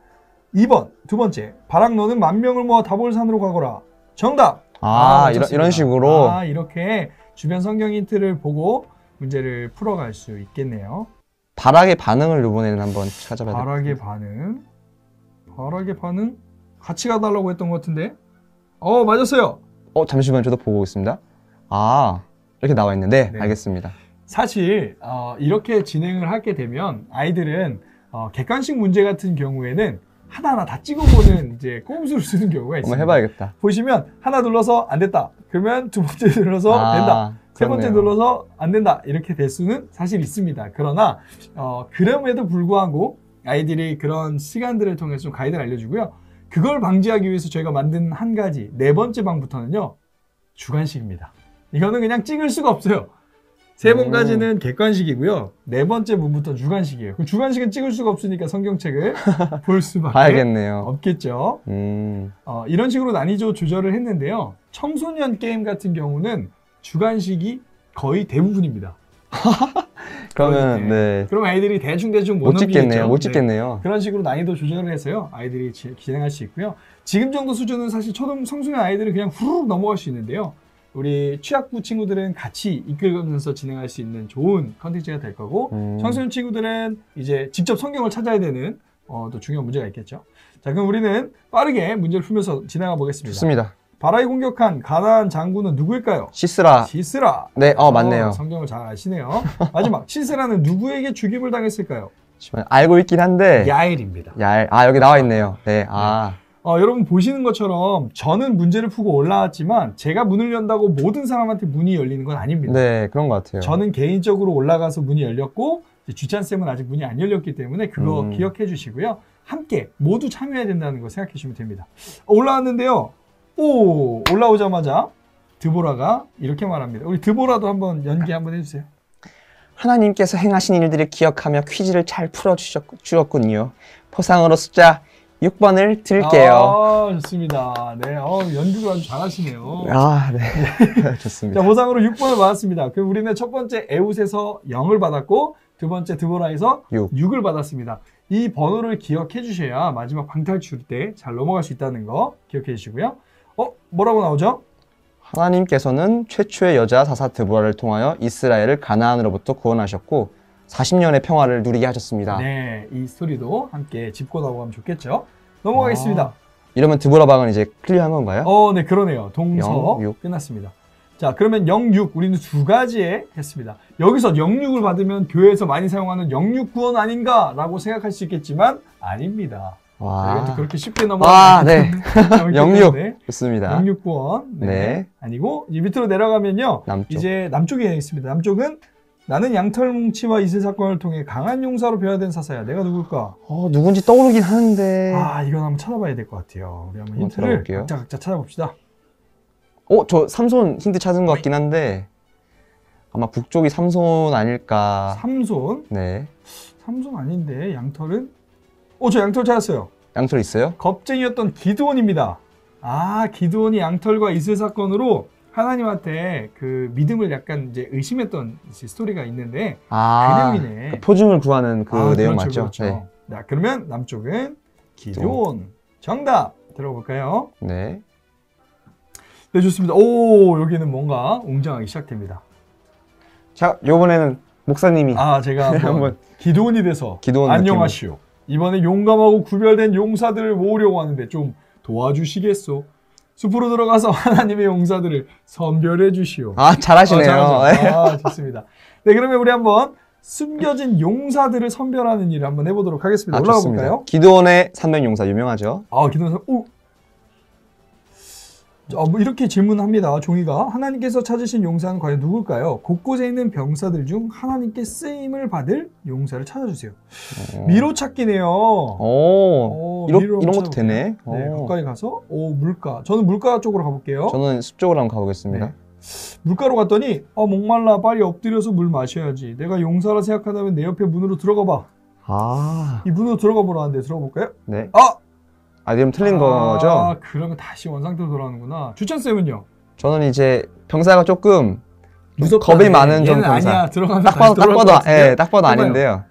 2번, 두 번째. 바락 너는 10,000명을 모아 다볼산으로 가거라. 정답. 이런 식으로. 이렇게 주변 성경 힌트를 보고 문제를 풀어갈 수 있겠네요. 바락의 반응을 이번에는 한번 찾아봐야 돼요. 바락의 반응? 같이 가달라고 했던 것 같은데? 맞았어요. 잠시만 저도 보고 있습니다. 이렇게 나와 있는데 네. 알겠습니다. 사실 이렇게 진행을 하게 되면 아이들은 객관식 문제 같은 경우에는 하나하나 다 찍어보는 이제 꼼수를 쓰는 경우가 있습니다. 한번 해봐야겠다. 보시면 하나 눌러서 안 됐다. 그러면 두 번째 눌러서 된다. 세 번째 눌러서 안 된다. 이렇게 될 수는 사실 있습니다. 그러나 그럼에도 불구하고 아이들이 그런 시간들을 통해서 좀 가이드를 알려주고요. 그걸 방지하기 위해서 저희가 만든 한 가지 4번째 방부터는요. 주관식입니다. 이거는 그냥 찍을 수가 없어요. 3번까지는 객관식이고요. 4번째 문부터 주관식이에요. 그럼 주관식은 찍을 수가 없으니까 성경책을 볼 수밖에 봐야겠네요. 없겠죠. 이런 식으로 난이도 조절을 했는데요. 청소년 게임 같은 경우는 주관식이 거의 대부분입니다. 그러면 네. 그럼 아이들이 대충 못 찍겠네요. 못 네. 찍겠네요. 그런 식으로 난이도 조절을 해서요. 아이들이 진행할 수 있고요. 지금 정도 수준은 사실 청소년 아이들은 그냥 후루룩 넘어갈 수 있는데요. 우리 취약부 친구들은 같이 이끌면서 진행할 수 있는 좋은 컨텐츠가 될 거고 청소년 친구들은 이제 직접 성경을 찾아야 되는 또 중요한 문제가 있겠죠. 자, 그럼 우리는 빠르게 문제를 풀면서 진행해 보겠습니다. 좋습니다. 바라이 공격한 가나안 장군은 누구일까요? 시스라. 시스라. 네, 맞네요. 성경을 잘 아시네요. 마지막, 시스라는 누구에게 죽임을 당했을까요? 알고 있긴 한데. 야엘입니다. 야엘. 여기 나와 있네요. 네, 여러분 보시는 것처럼 저는 문제를 풀고 올라왔지만 제가 문을 연다고 모든 사람한테 문이 열리는 건 아닙니다. 네, 그런 것 같아요. 저는 개인적으로 올라가서 문이 열렸고 주찬쌤은 아직 문이 안 열렸기 때문에 그거 기억해 주시고요. 함께 모두 참여해야 된다는 거 생각해 주시면 됩니다. 올라왔는데요. 올라오자마자 드보라가 이렇게 말합니다. 우리 드보라도 한번 연기 한번 해주세요. 하나님께서 행하신 일들을 기억하며 퀴즈를 잘 풀어주었군요. 포상으로 숫자 6번을 드릴게요. 좋습니다. 네, 연극을 아주 잘하시네요. 네. 좋습니다. 자, 보상으로 6번을 받았습니다. 그럼 우리는 첫 번째 에웃에서 0을 받았고 두 번째 드보라에서 6을 받았습니다. 이 번호를 기억해 주셔야 마지막 방탈출 때 잘 넘어갈 수 있다는 거 기억해 주시고요. 뭐라고 나오죠? 하나님께서는 최초의 여자 사사 드보라를 통하여 이스라엘을 가나안으로부터 구원하셨고 40년의 평화를 누리게 하셨습니다. 네, 이 스토리도 함께 짚고 넘어가면 좋겠죠. 넘어가겠습니다. 이러면 드보라 방은 이제 클리어한 건가요? 네, 그러네요. 동서 0, 6. 끝났습니다. 자, 그러면 0, 6 우리는 두 가지에 했습니다. 여기서 0, 6을 받으면 교회에서 많이 사용하는 0, 6 구원 아닌가라고 생각할 수 있겠지만 아닙니다. 저희가 또 그렇게 쉽게 넘어가면 네. 0, 6 좋습니다. 0, 6 구원 네. 아니고 이 밑으로 내려가면요. 이제 남쪽에 있습니다. 남쪽은 나는 양털뭉치와 이슬 사건을 통해 강한 용사로 변화된 사사야. 내가 누굴까? 누군지 떠오르긴 하는데. 이건 한번 찾아봐야 될 것 같아요. 우리 한번 힌트를 각자 찾아봅시다. 저 삼손 힌트 찾은 것 같긴 한데 아마 북쪽이 삼손 아닐까. 삼손? 네. 삼손 아닌데 양털은? 저 양털 찾았어요. 양털 있어요? 겁쟁이였던 기드온입니다. 기드온이 양털과 이슬 사건으로 하나님한테 그 믿음을 약간 이제 의심했던 스토리가 있는데 그놈이네. 그 표징을 구하는 그 내용 맞죠? 그렇죠. 네. 자, 그러면 남쪽은 기드온. 정답 들어볼까요? 네. 네, 좋습니다. 여기는 뭔가 웅장하기 시작됩니다. 자, 요번에는 목사님이 제가 한번 기드온이 돼서 안녕하시오. 이번에 용감하고 구별된 용사들을 모으려고 하는데 좀 도와주시겠소? 숲으로 들어가서 하나님의 용사들을 선별해 주시오. 잘하시네요. 좋습니다. 네, 그러면 우리 한번 숨겨진 용사들을 선별하는 일을 한번 해보도록 하겠습니다. 올라가 볼까요? 기드온의 300용사 유명하죠? 기드온 뭐 이렇게 질문합니다. 종이가 하나님께서 찾으신 용사는 과연 누굴까요? 곳곳에 있는 병사들 중 하나님께 쓰임을 받을 용사를 찾아주세요. 미로 찾기네요. 이런 것도 되네. 네, 가까이 가서 물가. 저는 물가 쪽으로 가볼게요. 저는 숲 쪽으로 한번 가보겠습니다. 네. 물가로 갔더니 목말라 빨리 엎드려서 물 마셔야지. 내가 용사라 생각한다면 내 옆에 문으로 들어가 봐. 이 문으로 들어가 보라는데 들어가 볼까요? 네. 그럼 틀린 거죠? 그러면 다시 원상태로 돌아가는구나. 주찬쌤은요? 저는 이제 병사가 조금 겁이 많은 좀 병사. 아니야. 들어가면 딱 봐도 아닌데요.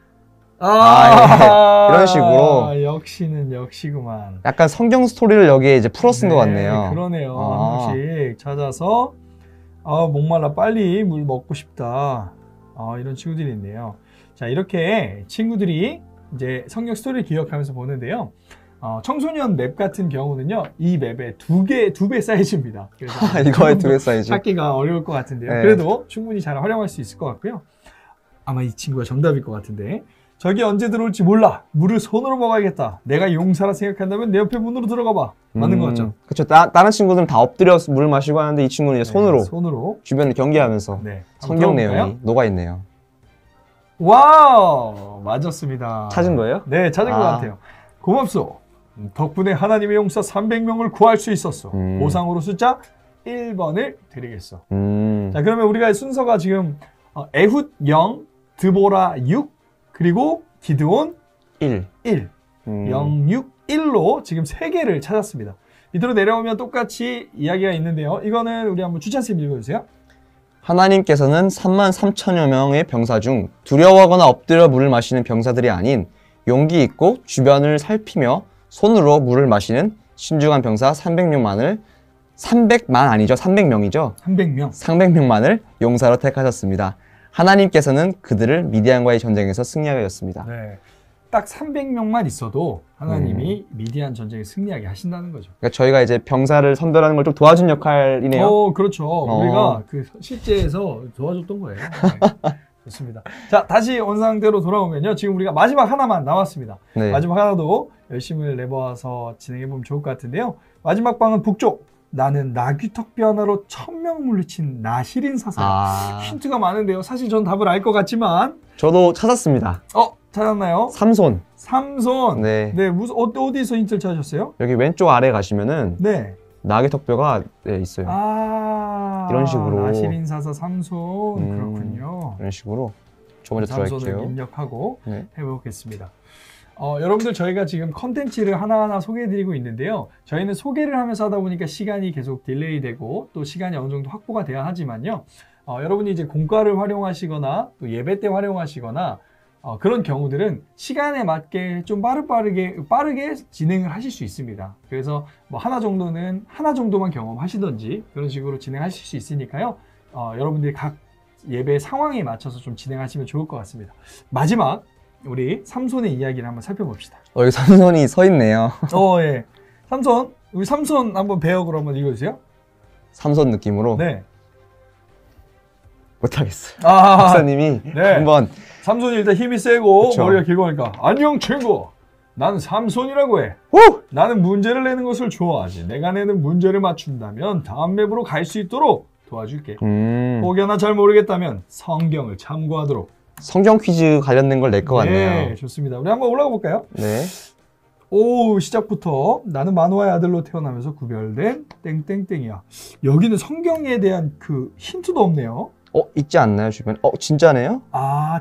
이런 식으로. 역시는 역시구만. 약간 성경 스토리를 여기에 이제 풀어 쓴 것 같네요. 그러네요. 한 명씩 찾아서 목말라 빨리 물 먹고 싶다. 이런 친구들이 있네요. 자, 이렇게 친구들이 이제 성경 스토리를 기억하면서 보는데요. 청소년 맵 같은 경우는요, 이 맵의 두 배 사이즈입니다. 그래서 이거의 2배 사이즈. 찾기가 어려울 것 같은데요. 네. 그래도 충분히 잘 활용할 수 있을 것 같고요. 아마 이 친구가 정답일 것 같은데. 저기 언제 들어올지 몰라. 물을 손으로 먹어야겠다. 내가 용사라 생각한다면 내 옆에 문으로 들어가 봐. 맞는 거 같죠? 그렇죠. 다른 친구들은 다 엎드려서 물 마시고 하는데 이 친구는 이제 손으로 주변을 경계하면서 성경 내용이 녹아있네요. 와우! 맞았습니다. 찾은 거예요? 네, 찾은 것 같아요. 고맙소. 덕분에 하나님의 용사 300명을 구할 수 있었어. 보상으로 숫자 1번을 드리겠어. 자, 그러면 우리가 순서가 지금 에훗 0, 드보라 6, 그리고 기드온 1. 0, 6, 1로 지금 3개를 찾았습니다. 밑으로 내려오면 똑같이 이야기가 있는데요. 이거는 우리 한번 주찬쌤 읽어주세요. 하나님께서는 33,000여 명의 병사 중 두려워하거나 엎드려 물을 마시는 병사들이 아닌 용기 있고 주변을 살피며 손으로 물을 마시는 신중한 병사 300명만을 300만 아니죠. 300명이죠. 300명. 300명만을 용사로 택하셨습니다. 하나님께서는 그들을 미디안과의 전쟁에서 승리하게 하셨습니다. 네. 딱 300명만 있어도 하나님이 미디안 전쟁에 승리하게 하신다는 거죠. 그러니까 저희가 이제 병사를 선별하는 걸 좀 도와준 역할이네요. 그렇죠. 우리가 그 실제에서 도와줬던 거예요. 네. 좋습니다. 자, 다시 원상대로 돌아오면요. 지금 우리가 마지막 하나만 남았습니다. 네. 마지막 하나도 열심을 내모아서 진행해보면 좋을 것 같은데요. 마지막 방은 북쪽. 나는 나귀턱뼈 하나로 1000명 물리친 나시린 사슬. 힌트가 많은데요. 사실 전 답을 알 것 같지만. 저도 찾았습니다. 찾았나요? 삼손. 삼손. 네. 네, 무슨 어디서 힌트를 찾으셨어요? 여기 왼쪽 아래 가시면은 네. 나귀턱뼈가 있어요. 이런 식으로. 나시린 사사 삼손. 그렇군요. 이런 식으로. 저 먼저 삼손을 들어갈게요. 입력하고 네. 해보겠습니다. 여러분들 저희가 지금 컨텐츠를 하나하나 소개해드리고 있는데요. 저희는 소개를 하면서 하다 보니까 시간이 계속 딜레이 되고 또 시간이 어느 정도 확보가 돼야 하지만요. 여러분이 이제 공과를 활용하시거나 또 예배 때 활용하시거나 그런 경우들은 시간에 맞게 좀 빠르게 진행을 하실 수 있습니다. 그래서 뭐 하나 정도만 경험하시던지 그런 식으로 진행하실 수 있으니까요. 여러분들이 각 예배 상황에 맞춰서 좀 진행하시면 좋을 것 같습니다. 마지막 우리 삼손의 이야기를 한번 살펴봅시다. 여기 삼손이 서 있네요. 예. 삼손, 우리 삼손 한번 배역으로 한번 읽어주세요. 삼손 느낌으로. 네. 못하겠어요. 박사님이 네. 한번. 삼손이 일단 힘이 세고 그쵸. 머리가 길고 하니까 안녕 친구. 나는 삼손이라고 해. 나는 문제를 내는 것을 좋아하지. 내가 내는 문제를 맞춘다면 다음 맵으로 갈 수 있도록 도와줄게. 혹여나 잘 모르겠다면 성경을 참고하도록. 성경 퀴즈 관련된 걸 낼 것 같네요. 네, 좋습니다. 우리 한번 올라가 볼까요? 네. 시작부터 나는 만화의 아들로 태어나면서 구별된 땡땡땡이야. 여기는 성경에 대한 그 힌트도 없네요. 있지 않나요, 주변에? 진짜네요?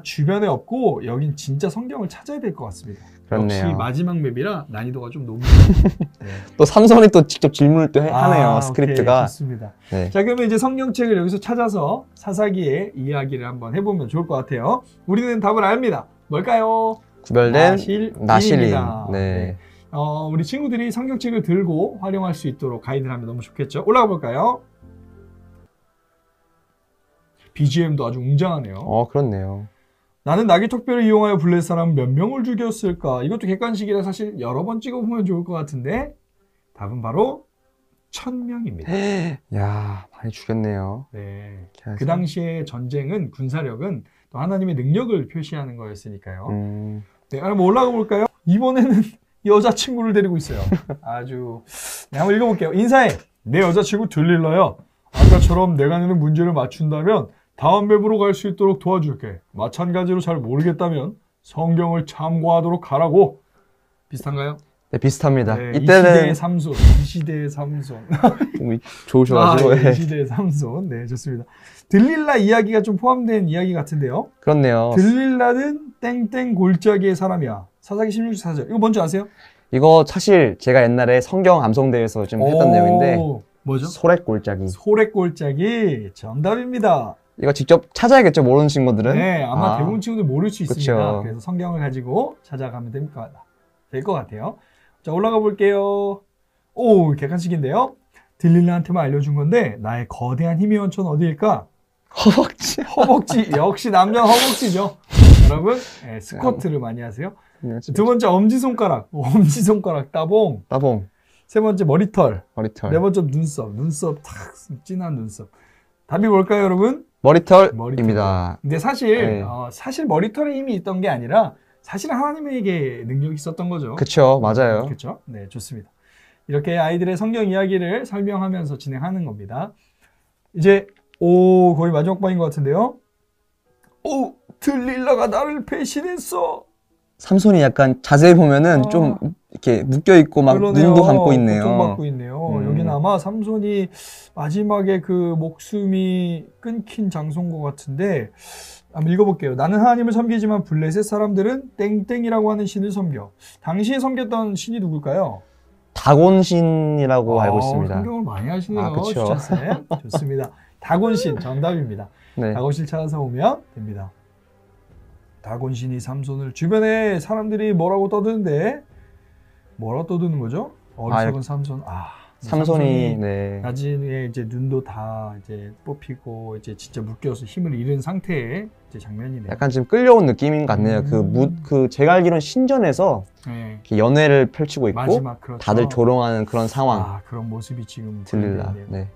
주변에 없고 여긴 진짜 성경을 찾아야 될 것 같습니다. 그렇네요. 역시 마지막 맵이라 난이도가 좀 높네요. 네. 또 삼손이 또 직접 질문을 또 하네요, 스크립트가. 오케이, 좋습니다. 네. 자, 그러면 이제 성경책을 여기서 찾아서 사사기의 이야기를 한번 해보면 좋을 것 같아요. 우리는 답을 압니다. 뭘까요? 구별된 나실린. 네. 우리 친구들이 성경책을 들고 활용할 수 있도록 가이드를 하면 너무 좋겠죠. 올라가 볼까요? BGM도 아주 웅장하네요. 그렇네요. 나는 나귀턱뼈를 이용하여 블레셋 사람 몇 명을 죽였을까? 이것도 객관식이라 사실 여러 번 찍어보면 좋을 것 같은데 답은 바로 1000명입니다. 야, 많이 죽였네요. 네. 그 당시의 전쟁은 군사력은 또 하나님의 능력을 표시하는 거였으니까요. 네, 한번 올라가 볼까요? 이번에는 여자친구를 데리고 있어요. 아주. 네, 한번 읽어볼게요. 인사해. 내 여자친구 들릴라야. 아까처럼 내가 내는 문제를 맞춘다면 다음 맵으로 갈 수 있도록 도와줄게. 마찬가지로 잘 모르겠다면 성경을 참고하도록 하라고. 비슷한가요? 네, 비슷합니다. 네, 이때는 이 시대의 삼손. 좋으셔가지고. 이 시대의 삼손. 네, 좋습니다. 들릴라 이야기가 좀 포함된 이야기 같은데요. 그렇네요. 들릴라는 땡땡 골짜기의 사람이야. 사사기 16장 4절. 이거 뭔지 아세요? 이거 사실 제가 옛날에 성경 암송대회에서 좀 했던 내용인데 뭐죠? 소래골짜기. 소래골짜기 정답입니다. 이거 직접 찾아야겠죠, 모르는 친구들은. 네, 아마 대부분 친구들 모를 수 있습니다. 그쵸. 그래서 성경을 가지고 찾아가면 될 것 같아요. 자, 올라가 볼게요. 객관식인데요. 들릴라한테만 알려준 건데 나의 거대한 힘의 원천은 어디일까? 허벅지. 역시 남자는 허벅지죠. 여러분, 스쿼트를 많이 하세요. 두 번째 엄지손가락. 따봉. 세 번째 머리털. 네 번째 눈썹 탁 진한 눈썹. 답이 뭘까요, 여러분? 머리털입니다. 근데 사실 머리털에 힘이 있던 게 아니라 사실 하나님에게 능력이 있었던 거죠. 그렇죠, 맞아요. 그렇죠. 네, 좋습니다. 이렇게 아이들의 성경 이야기를 설명하면서 진행하는 겁니다. 이제 거의 마지막 방인 것 같은데요. 들릴라가 나를 배신했어. 삼손이 약간 자세히 보면은 좀 이렇게 묶여 있고 막 그러네요. 눈도 감고 있네요. 고통받고 있네요. 여기는 아마 삼손이 마지막에 그 목숨이 끊긴 장소인 것 같은데 한번 읽어볼게요. 나는 하나님을 섬기지만 블레셋 사람들은 땡땡이라고 하는 신을 섬겨. 당시에 섬겼던 신이 누굴까요? 다곤신이라고 알고 있습니다. 성경을 많이 하시네요. 그쵸. 주차쌤. 좋습니다. 다곤신 정답입니다. 네. 다곤신 찾아서 오면 됩니다. 다곤신이 삼손을 주변에 사람들이 뭐라고 떠드는데 뭐라고 떠드는 거죠? 어리석은 삼손. 삼손이 네. 나중에 이제 눈도 다 이제 뽑히고 이제 진짜 묶여서 힘을 잃은 상태의 이제 장면이네요. 약간 지금 끌려온 느낌인 것 같네요. 그 제가 알기로는 신전에서 네. 이렇게 연회를 펼치고 있고 마지막 그렇죠. 다들 조롱하는 그런 상황. 아, 그런 모습이 지금 들릴라. 네.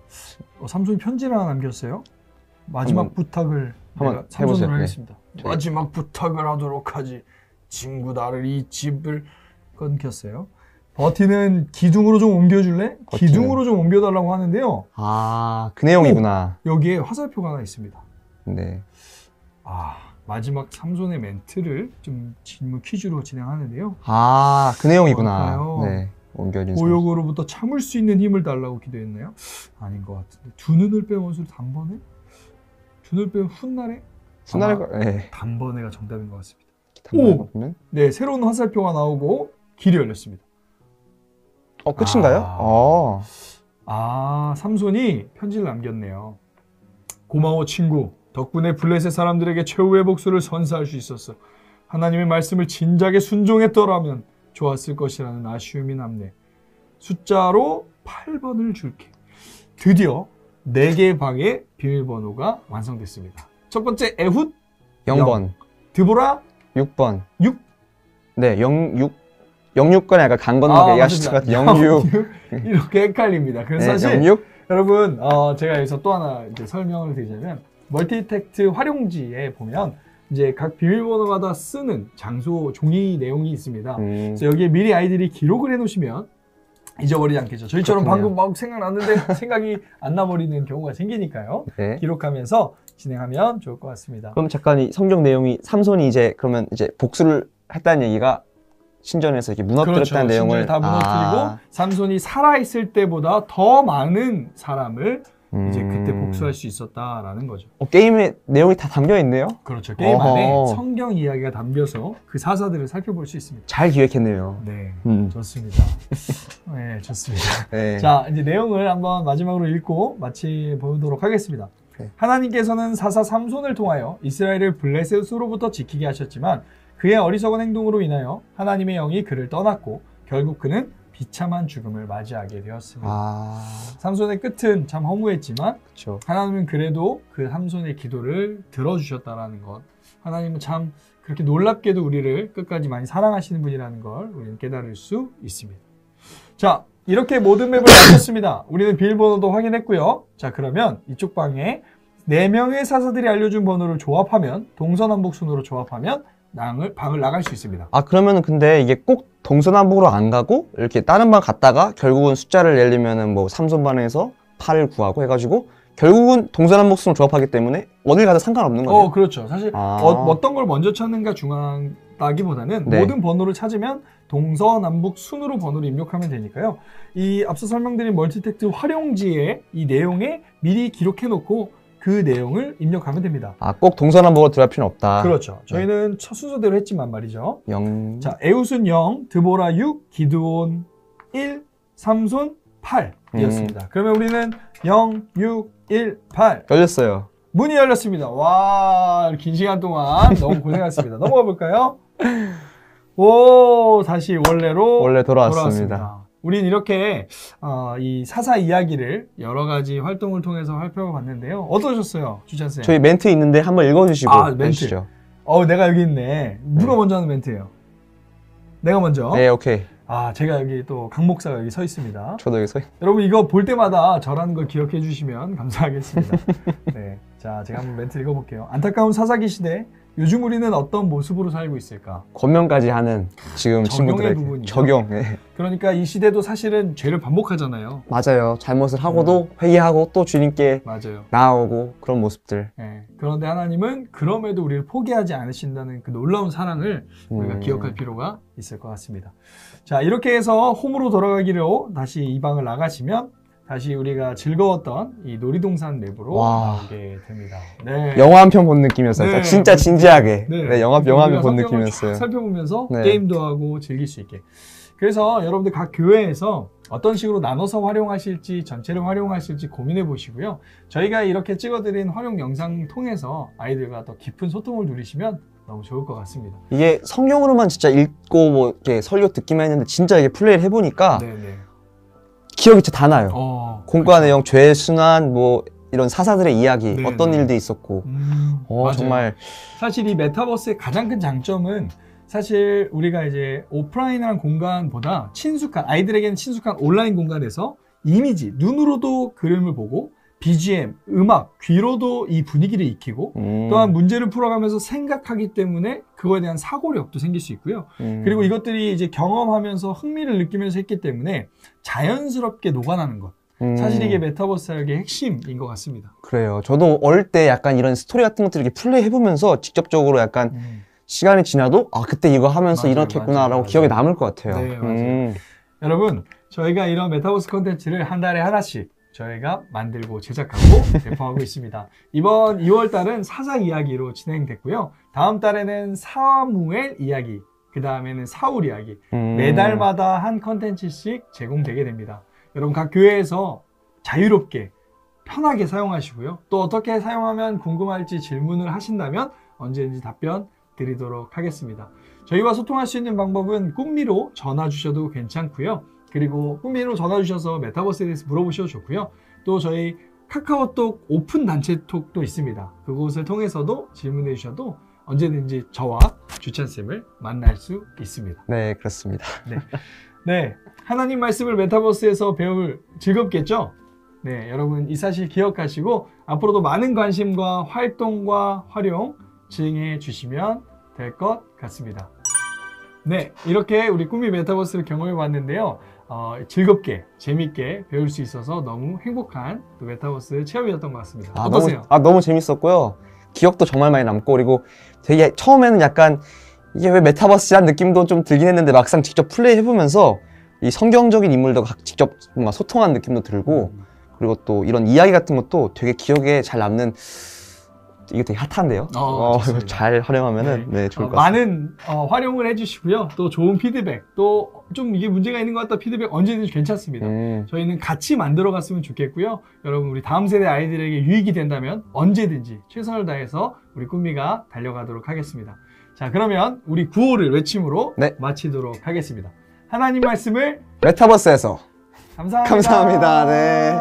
삼손이 편지를 하나 남겼어요. 마지막 부탁을 한번 삼손으로 해보세요. 하겠습니다. 네. 마지막 부탁을 하도록 하지. 친구 나를 이 집을 끊겼어요. 버티는 기둥으로 좀 옮겨줄래? 버티는. 기둥으로 좀 옮겨달라고 하는데요. 아, 그 내용이구나. 여기에 화살표가 하나 있습니다. 네. 아, 마지막 삼손의 멘트를 좀 질문 퀴즈로 진행하는데요. 아, 그 내용이구나. 뭘까요? 네. 옮겨진 고역으로부터 참을 수 있는 힘을 달라고 기도했나요? 아닌 것 같은데. 두 눈을 뺀 원수를 단번에? 두 눈을 뺀 훗날에? 훗날에 네. 단번에가 정답인 것 같습니다. 오! 보면? 네, 새로운 화살표가 나오고 길이 열렸습니다. 끝인가요? 삼손이 편지를 남겼네요. 고마워 친구. 덕분에 블레셋 사람들에게 최후의 복수를 선사할 수 있었어. 하나님의 말씀을 진작에 순종했더라면 좋았을 것이라는 아쉬움이 남네. 숫자로 8번을 줄게. 드디어 4개의 방의 비밀번호가 완성됐습니다. 첫 번째 에훗 0번. 드보라 6번. 6. 네, 06권에 약간 강 건너게 야시트 같은 06. 이렇게 헷갈립니다. 그래서 네, 사실 06? 여러분 제가 여기서 또 하나 이제 설명을 드리자면 멀티텍스트 활용지에 보면 이제 각 비밀번호마다 쓰는 장소 종이 내용이 있습니다. 그래서 여기에 미리 아이들이 기록을 해놓으시면 잊어버리지 않겠죠. 저희처럼 그렇군요. 방금 막 생각났는데 생각이 안 나버리는 경우가 생기니까요. 네. 기록하면서 진행하면 좋을 것 같습니다. 그럼 잠깐 이 성경 내용이 삼손이 이제 그러면 이제 복수를 했다는 얘기가 신전에서 이렇게 무너뜨렸다는 내용을 신전을 다 무너뜨리고 삼손이 살아있을 때보다 더 많은 사람을 이제 그때 복수할 수 있었다라는 거죠. 게임에 내용이 다 담겨 있네요. 그렇죠. 게임 안에 성경 이야기가 담겨서 그 사사들을 살펴볼 수 있습니다. 잘 기획했네요. 네, 좋습니다. 네, 좋습니다. 네. 자, 이제 내용을 한번 마지막으로 읽고 마치 보도록 하겠습니다. 네. 하나님께서는 사사 삼손을 통하여 이스라엘을 블레셋으로부터 지키게 하셨지만 그의 어리석은 행동으로 인하여 하나님의 영이 그를 떠났고 결국 그는 비참한 죽음을 맞이하게 되었습니다. 삼손의 끝은 참 허무했지만 그쵸. 하나님은 그래도 그 삼손의 기도를 들어주셨다는 것. 하나님은 참 그렇게 놀랍게도 우리를 끝까지 많이 사랑하시는 분이라는 걸 우리는 깨달을 수 있습니다. 자, 이렇게 모든 맵을 마쳤습니다. 우리는 비밀번호도 확인했고요. 자, 그러면 이쪽 방에 4명의 사사들이 알려준 번호를 조합하면 동서남북 순으로 조합하면 방을 나갈 수 있습니다. 그러면은 근데 이게 꼭 동서남북으로 안 가고 이렇게 다른 방 갔다가 결국은 숫자를 예를 들면은 뭐 삼손반에서 8을 구하고 해가지고 결국은 동서남북 순으로 조합하기 때문에 어딜 가도 상관없는 거예요. 그렇죠. 사실 어떤 걸 먼저 찾는가 중요하다기보다는 네. 모든 번호를 찾으면 동서남북 순으로 번호를 입력하면 되니까요. 이 앞서 설명드린 멀티텍스트 활용지에 이 내용에 미리 기록해놓고 그 내용을 입력하면 됩니다. 꼭 동서남북으로 들어갈 필요는 없다. 그렇죠. 저희는 첫 순서대로 했지만 말이죠. 0. 자, 에훗은 0, 드보라 6, 기드온 1, 삼손 8이었습니다. 그러면 우리는 0, 6, 1, 8. 열렸어요. 문이 열렸습니다. 와, 긴 시간 동안 너무 고생하셨습니다. 넘어가 볼까요? 오, 다시 원래 돌아왔습니다. 우린 이렇게 이 사사 이야기를 여러 가지 활동을 통해서 살펴봤는데요. 어떠셨어요, 주찬 쌤? 저희 멘트 있는데 한번 읽어주시고 멘트. 해주시죠. 내가 여기 있네. 누가 먼저 하는 멘트예요? 내가 먼저. 네, 오케이. 제가 여기 또 강 목사가 여기 서 있습니다. 저도 여기 서 여러분 이거 볼 때마다 저라는 걸 기억해 주시면 감사하겠습니다. 네, 자 제가 한번 멘트 읽어볼게요. 안타까운 사사기 시대, 요즘 우리는 어떤 모습으로 살고 있을까? 권면까지 하는 지금 적용의 친구들에게 부분이죠. 적용. 네. 그러니까 이 시대도 사실은 죄를 반복하잖아요. 맞아요. 잘못을 하고도 회개하고 또 주님께 맞아요. 나아오고 그런 모습들. 네. 그런데 하나님은 그럼에도 우리를 포기하지 않으신다는 그 놀라운 사랑을 우리가 기억할 필요가 있을 것 같습니다. 자, 이렇게 해서 홈으로 돌아가기로 다시 이 방을 나가시면 다시 우리가 즐거웠던 이 놀이동산 맵으로 나오게 됩니다. 네. 영화 한 편 본 느낌이었어요. 네. 진짜 진지하게. 네. 네, 영화 한 편 본 성경을 느낌이었어요. 쫙 살펴보면서 네. 게임도 하고 즐길 수 있게. 그래서 여러분들 각 교회에서 어떤 식으로 나눠서 활용하실지 전체를 활용하실지 고민해 보시고요. 저희가 이렇게 찍어드린 활용 영상 통해서 아이들과 더 깊은 소통을 누리시면 너무 좋을 것 같습니다. 이게 성경으로만 진짜 읽고 뭐 이렇게 설교 듣기만 했는데 진짜 이게 플레이를 해보니까 네네. 기억이 진짜 다 나요. 공간 내용, 죄 순환, 뭐 이런 사사들의 이야기, 네, 어떤 일도 있었고. 정말 사실 이 메타버스의 가장 큰 장점은 사실 우리가 이제 오프라인한 공간보다 친숙한, 아이들에게는 친숙한 온라인 공간에서 이미지, 눈으로도 그림을 보고 BGM, 음악, 귀로도 이 분위기를 익히고 또한 문제를 풀어가면서 생각하기 때문에 그거에 대한 사고력도 생길 수 있고요. 그리고 이것들이 이제 경험하면서 흥미를 느끼면서 했기 때문에 자연스럽게 녹아나는 것. 사실 이게 메타버스 사역의 핵심인 것 같습니다. 그래요. 저도 어릴 때 약간 이런 스토리 같은 것들을 이렇게 플레이 해보면서 직접적으로 약간 시간이 지나도 아 그때 이거 하면서 맞아요, 이렇게 했구나라고 기억에 남을 것 같아요. 네, 맞아요. 여러분, 저희가 이런 메타버스 콘텐츠를 한 달에 하나씩 저희가 만들고 제작하고 배포하고 있습니다. 이번 2월 달은 사사 이야기로 진행됐고요. 다음 달에는 사무엘 이야기, 그 다음에는 사울 이야기, 매달마다 한 컨텐츠씩 제공되게 됩니다. 여러분 각 교회에서 자유롭게 편하게 사용하시고요. 또 어떻게 사용하면 궁금할지 질문을 하신다면 언제든지 답변 드리도록 하겠습니다. 저희와 소통할 수 있는 방법은 꿈미로 전화 주셔도 괜찮고요. 그리고 꿈미로 전화 주셔서 메타버스에 대해서 물어보셔도 좋고요. 또 저희 카카오톡 오픈 단체톡도 있습니다. 그곳을 통해서도 질문해 주셔도 언제든지 저와 주찬쌤을 만날 수 있습니다. 네, 그렇습니다. 네, 하나님 말씀을 메타버스에서 배울 즐겁겠죠? 네, 여러분 이 사실 기억하시고 앞으로도 많은 관심과 활동과 활용 증해 주시면 될 것 같습니다. 네, 이렇게 우리 꿈이 메타버스를 경험해 봤는데요. 즐겁게, 재밌게 배울 수 있어서 너무 행복한 또 메타버스 체험이었던 것 같습니다. 어떠세요? 너무 재밌었고요. 기억도 정말 많이 남고, 그리고 되게 처음에는 약간 이게 왜 메타버스란 느낌도 좀 들긴 했는데 막상 직접 플레이 해보면서 이 성경적인 인물들과 직접 뭔가 소통한 느낌도 들고, 그리고 또 이런 이야기 같은 것도 되게 기억에 잘 남는, 이게 되게 핫한데요. 잘 활용하면은 네, 좋을 것 같습니다. 많은 활용을 해주시고요. 또 좋은 피드백, 또 좀 이게 문제가 있는 것 같다 피드백 언제든지 괜찮습니다. 저희는 같이 만들어 갔으면 좋겠고요. 여러분 우리 다음 세대 아이들에게 유익이 된다면 언제든지 최선을 다해서 우리 꿈미가 달려가도록 하겠습니다. 자, 그러면 우리 구호를 외침으로 마치도록 하겠습니다. 하나님 말씀을 메타버스에서 감사합니다. 감사합니다. 네.